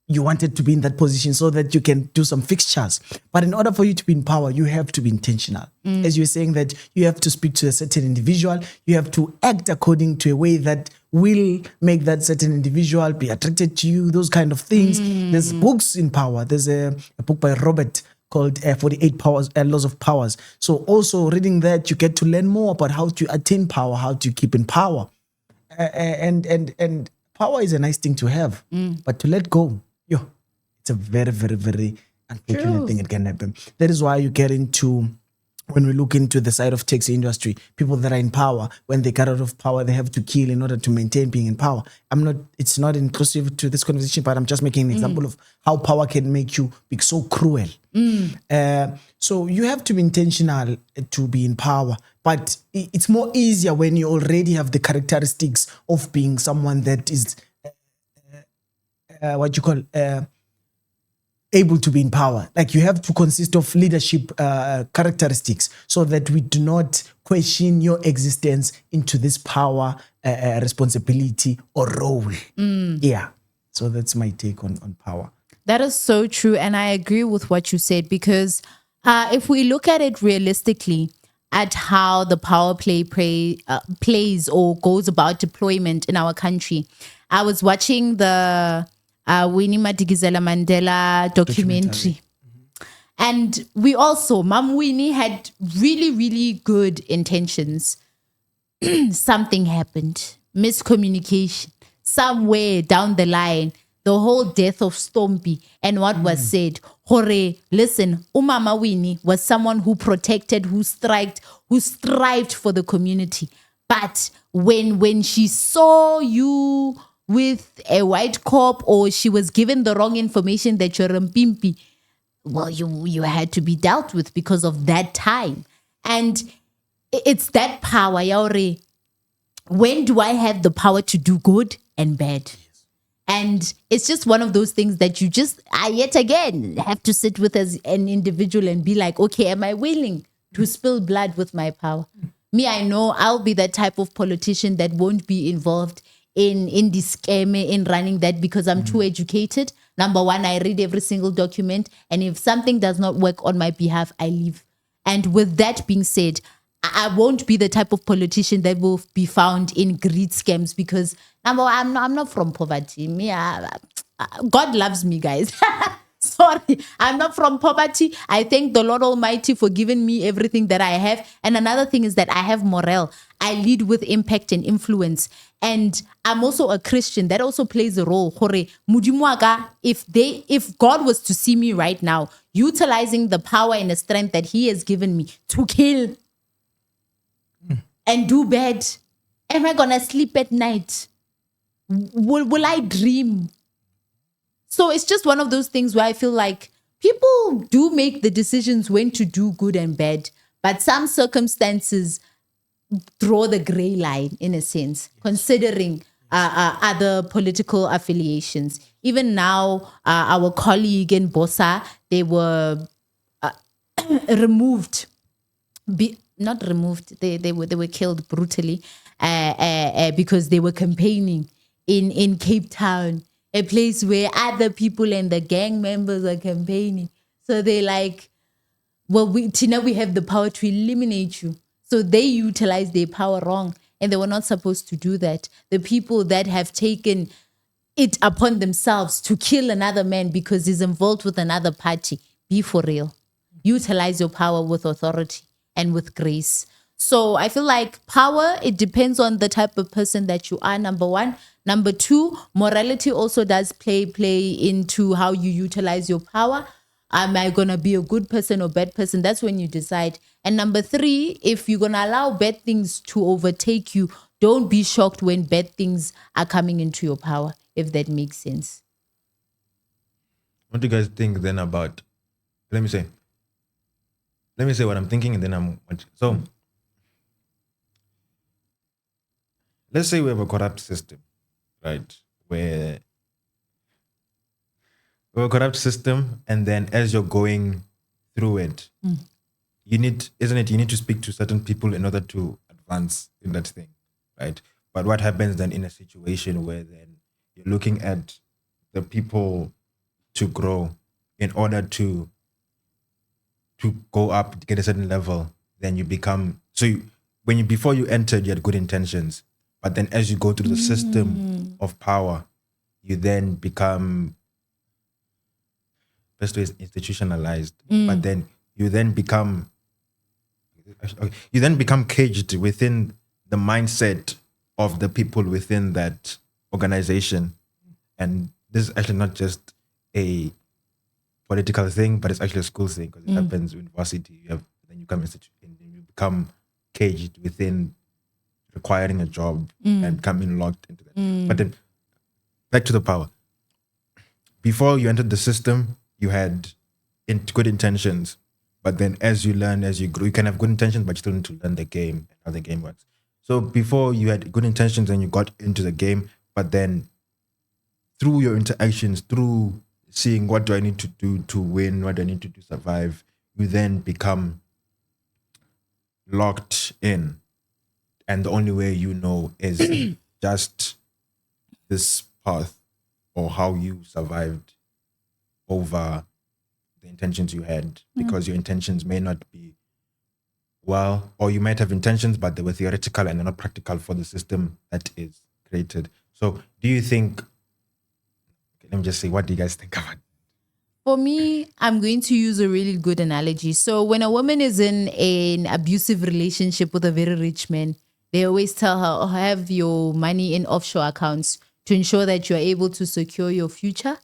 you wanted to be in that position so that you can do some fixtures. But in order for you to be in power, you have to be intentional. As you were saying, that you have to speak to a certain individual, you have to act according to a way that will make that certain individual be attracted to you, those kind of things. There's books in power. There's a book by Robert called 48 Powers, Laws of Powers. So also reading that, you get to learn more about how to attain power, how to keep in power. And power is a nice thing to have, but to let go, it's a very, very, very unfortunate thing. It can happen. That is why you get into, when we look into the side of taxi industry, people that are in power, when they get out of power, they have to kill in order to maintain being in power. It's not inclusive to this conversation, but I'm just making an example of how power can make you be so cruel. So you have to be intentional to be in power, but it's more easier when you already have the characteristics of being someone that is able to be in power. Like, you have to consist of leadership characteristics so that we do not question your existence into this power, responsibility, or role. Yeah. So that's my take on power. That is so true. And I agree with what you said, because if we look at it realistically, at how the power play plays or goes about deployment in our country, I was watching the Winnie Madikizela Mandela documentary. And we also, Mom Winnie had really, really good intentions. Something happened. Miscommunication. Somewhere down the line, the whole death of Stompy and what was said. Hore, listen, Umama Winnie was someone who protected, who strived for the community. But when she saw you with a white cop, or she was given the wrong information that you're a mpimpi, well, you had to be dealt with because of that time. And it's that power, Yaore. When do I have the power to do good and bad? And it's just one of those things that you just, yet again, have to sit with as an individual and be like, okay, am I willing to spill blood with my power? Me, I know I'll be that type of politician that won't be involved in this scam, in running that, because I'm too educated. Number one, I read every single document. And if something does not work on my behalf, I leave. And with that being said, I won't be the type of politician that will be found in greed scams, because number one, I'm not from poverty. Me, God loves me, guys. Sorry, I'm not from poverty. I thank the Lord Almighty for giving me everything that I have. And another thing is that I have morale. I lead with impact and influence. And I'm also a Christian. That also plays a role. If God was to see me right now, utilizing the power and the strength that He has given me to kill and do bad, am I gonna sleep at night? Will I dream? So it's just one of those things where I feel like people do make the decisions when to do good and bad, but some circumstances draw the gray line, in a sense, considering other political affiliations. Even now, our colleague in Bosa, they were removed. Not removed. They were killed brutally because they were campaigning in Cape Town, a place where other people and the gang members are campaigning. So they're like, well, Tina, we have the power to eliminate you. So they utilize their power wrong, and they were not supposed to do that. The people that have taken it upon themselves to kill another man because he's involved with another party, be for real. Utilize your power with authority and with grace. So I feel like power, it depends on the type of person that you are, number one. Number two, morality also does play into how you utilize your power. Am I going to be a good person or bad person? That's when you decide. And number three, if you're going to allow bad things to overtake you, don't be shocked when bad things are coming into your power, if that makes sense. What do you guys think then about, let me say what I'm thinking, and then so let's say we have a corrupt system, right? Where we have a corrupt system, and then as you're going through it, you need to speak to certain people in order to advance in that thing, right? But what happens then in a situation where then you're looking at the people to grow in order to go up, to get a certain level. Then you become before you entered, you had good intentions, but then as you go through the system of power, you then become, best way is institutionalized, but then you then become caged within the mindset of the people within that organization. And this is actually not just a political thing, but it's actually a school thing, because it happens in varsity. Then you become caged within requiring a job and becoming locked into that. But then back to the power. Before you entered the system, you had good intentions, but then as you learn, as you grow, you can have good intentions, but you still need to learn the game and how the game works. So before you had good intentions and you got into the game, but then through your interactions, through seeing what do I need to do to win, what do I need to do to survive, you then become locked in. And the only way you know is just this path, or how you survived over the intentions you had, because your intentions may not be well, or you might have intentions, but they were theoretical and they're not practical for the system that is created. So do you think, let me just say, what do you guys think about it? For me, I'm going to use a really good analogy. So when a woman is in an abusive relationship with a very rich man, they always tell her, oh, have your money in offshore accounts to ensure that you're able to secure your future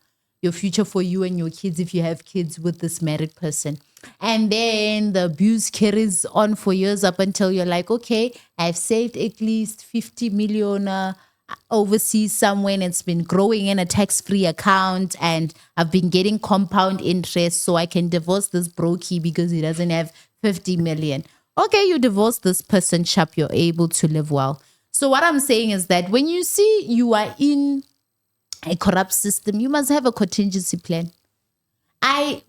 for you and your kids if you have kids with this married person. And then the abuse carries on for years up until you're like, okay, I've saved at least 50 million overseas somewhere, and it's been growing in a tax-free account, and I've been getting compound interest, so I can divorce this brokey because he doesn't have 50 million. Okay, you divorce this person, sharp, you're able to live well. So what I'm saying is that when you see you are in a corrupt system, you must have a contingency plan.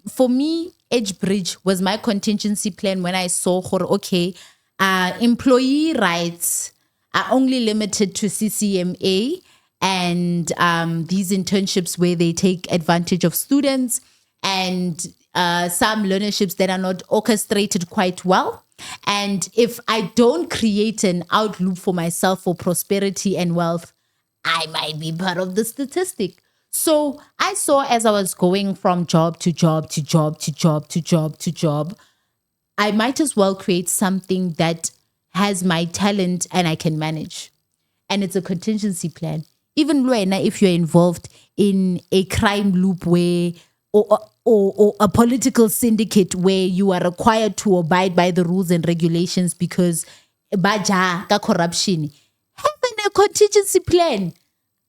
For me, Edge Bridge was my contingency plan when I saw, okay, employee rights are only limited to CCMA and these internships where they take advantage of students, and some learnerships that are not orchestrated quite well. And if I don't create an outlook for myself for prosperity and wealth, I might be part of the statistic. So I saw, as I was going from job to job to job to job to job to job, I might as well create something that has my talent and I can manage. And it's a contingency plan. Even if you're involved in a crime loop where, or a political syndicate where you are required to abide by the rules and regulations because baja ka corruption, having a contingency plan.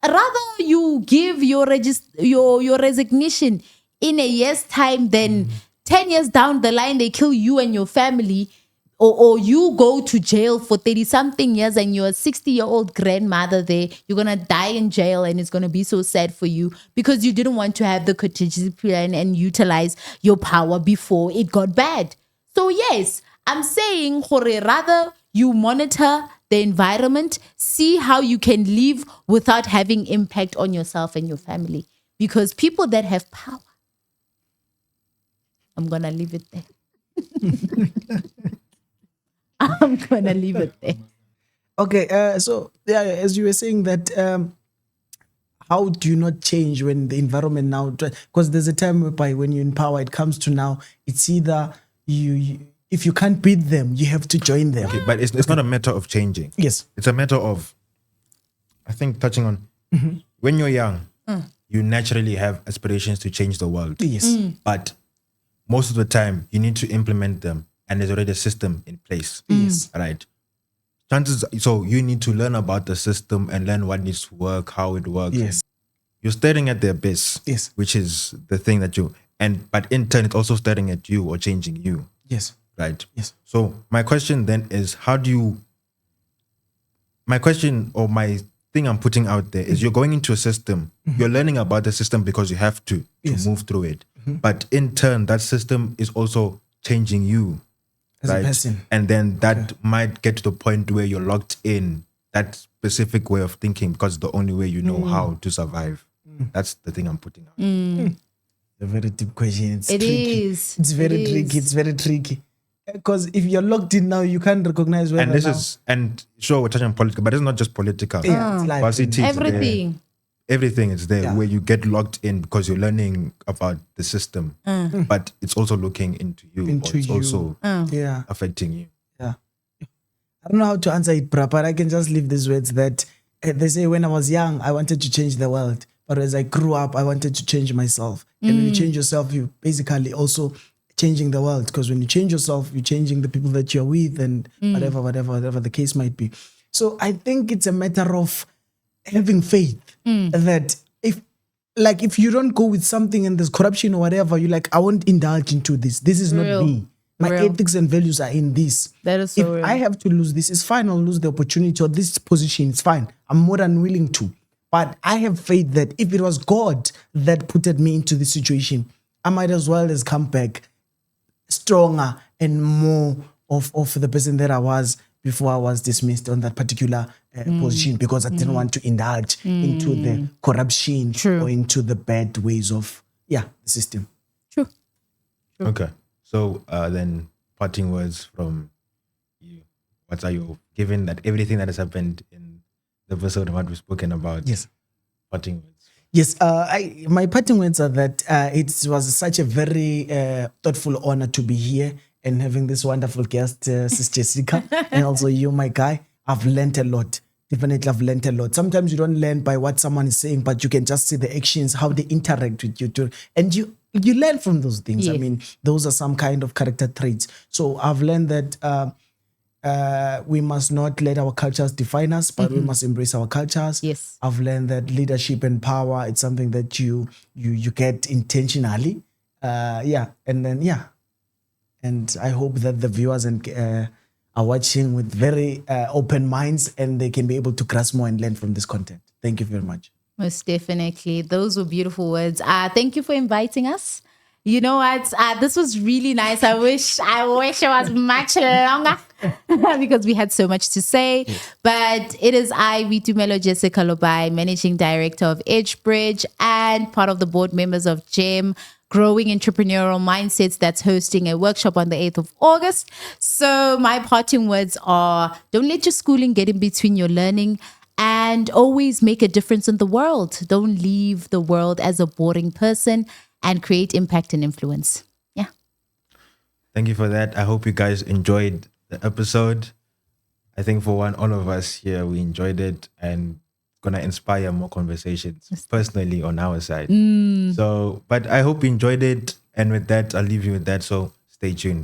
Rather you give your resignation in a year's time than 10 years down the line they kill you and your family, or you go to jail for 30-something years and you're a 60-year-old grandmother there. You're going to die in jail, and it's going to be so sad for you because you didn't want to have the contingency plan and utilize your power before it got bad. So yes, I'm saying, rather you monitor the environment, see how you can live without having impact on yourself and your family. Because people that have power, I'm going to leave it there. I'm going to leave it there. Okay, so yeah, as you were saying that, how do you not change when the environment now, because there's a time whereby when you're in power, it comes to now, it's either you if you can't beat them, you have to join them. Okay, but it's not a matter of changing. Yes. It's a matter of, I think, touching on, when you're young, you naturally have aspirations to change the world. Yes. But most of the time, you need to implement them, and there's already a system in place. Yes. Right? So you need to learn about the system and learn what needs to work, how it works. Yes. You're staring at the abyss. Yes. Which is the thing that but in turn, it's also staring at you or changing you. Yes. Right? Yes. So my question then is, my thing I'm putting out there is, you're going into a system, you're learning about the system because you have to move through it. But in turn, that system is also changing you. As a person. And then that might get to the point where you're locked in that specific way of thinking because it's the only way you know how to survive. That's the thing I'm putting out. A very deep question. It's It tricky. is. It's very It tricky. is. It's very tricky. Because if you're locked in now, you can't recognize whether And this now. is, and sure, we're touching on political, but it's not just political. Yeah, it's life. Varsity is there. Everything. Everything is there Yeah. where you get locked in because you're learning about the system, but it's also looking into you, Into or it's you. also Yeah. affecting you. Yeah. I don't know how to answer it, bruh, but I can just leave these words that they say when I was young, I wanted to change the world. But as I grew up, I wanted to change myself. And when you change yourself, you basically also changing the world. Because when you change yourself, you're changing the people that you're with and whatever the case might be. So I think it's a matter of having faith that if you don't go with something and there's corruption or whatever, you're like, I won't indulge into this. This is Real. not me. My Real. ethics and values are in this. That is so If real. I have to lose this, it's fine. I'll lose the opportunity or this position. It's fine. I'm more than willing to. But I have faith that if it was God that put me into this situation, I might as well as come back stronger and more of the person that I was before I was dismissed on that particular position, because I didn't want to indulge into the corruption or into the bad ways of the system. True. Okay. So then parting words from you. What are you, given that everything that has happened in the episode and what we've spoken about? Yes. Parting words. Yes, my parting words are that it was such a very thoughtful honor to be here and having this wonderful guest, Sis Jessica, and also you, my guy. I've learned a lot. Definitely, I've learned a lot. Sometimes you don't learn by what someone is saying, but you can just see the actions, how they interact with you too. And you learn from those things. Yes. I mean, those are some kind of character traits. So I've learned that we must not let our cultures define us, but we must embrace our cultures. Yes. I've learned that leadership and power, it's something that you get intentionally. And I hope that the viewers are watching with very open minds and they can be able to grasp more and learn from this content. Thank you very much. Most definitely. Those were beautiful words. Thank you for inviting us. You know what? This was really nice. I wish it was much longer because we had so much to say. But it is I, Vitumelo Jessica Lobai, Managing Director of EdgeBridge and part of the board members of GEM, Growing Entrepreneurial Mindsets, that's hosting a workshop on the 8th of August. So my parting words are, don't let your schooling get in between your learning, and always make a difference in the world. Don't leave the world as a boring person, and create impact and influence. Yeah. Thank you for that. I hope you guys enjoyed the episode. I think for one, all of us here, we enjoyed it and gonna inspire more conversations personally on our side. So, but I hope you enjoyed it. And with that, I'll leave you with that. So stay tuned.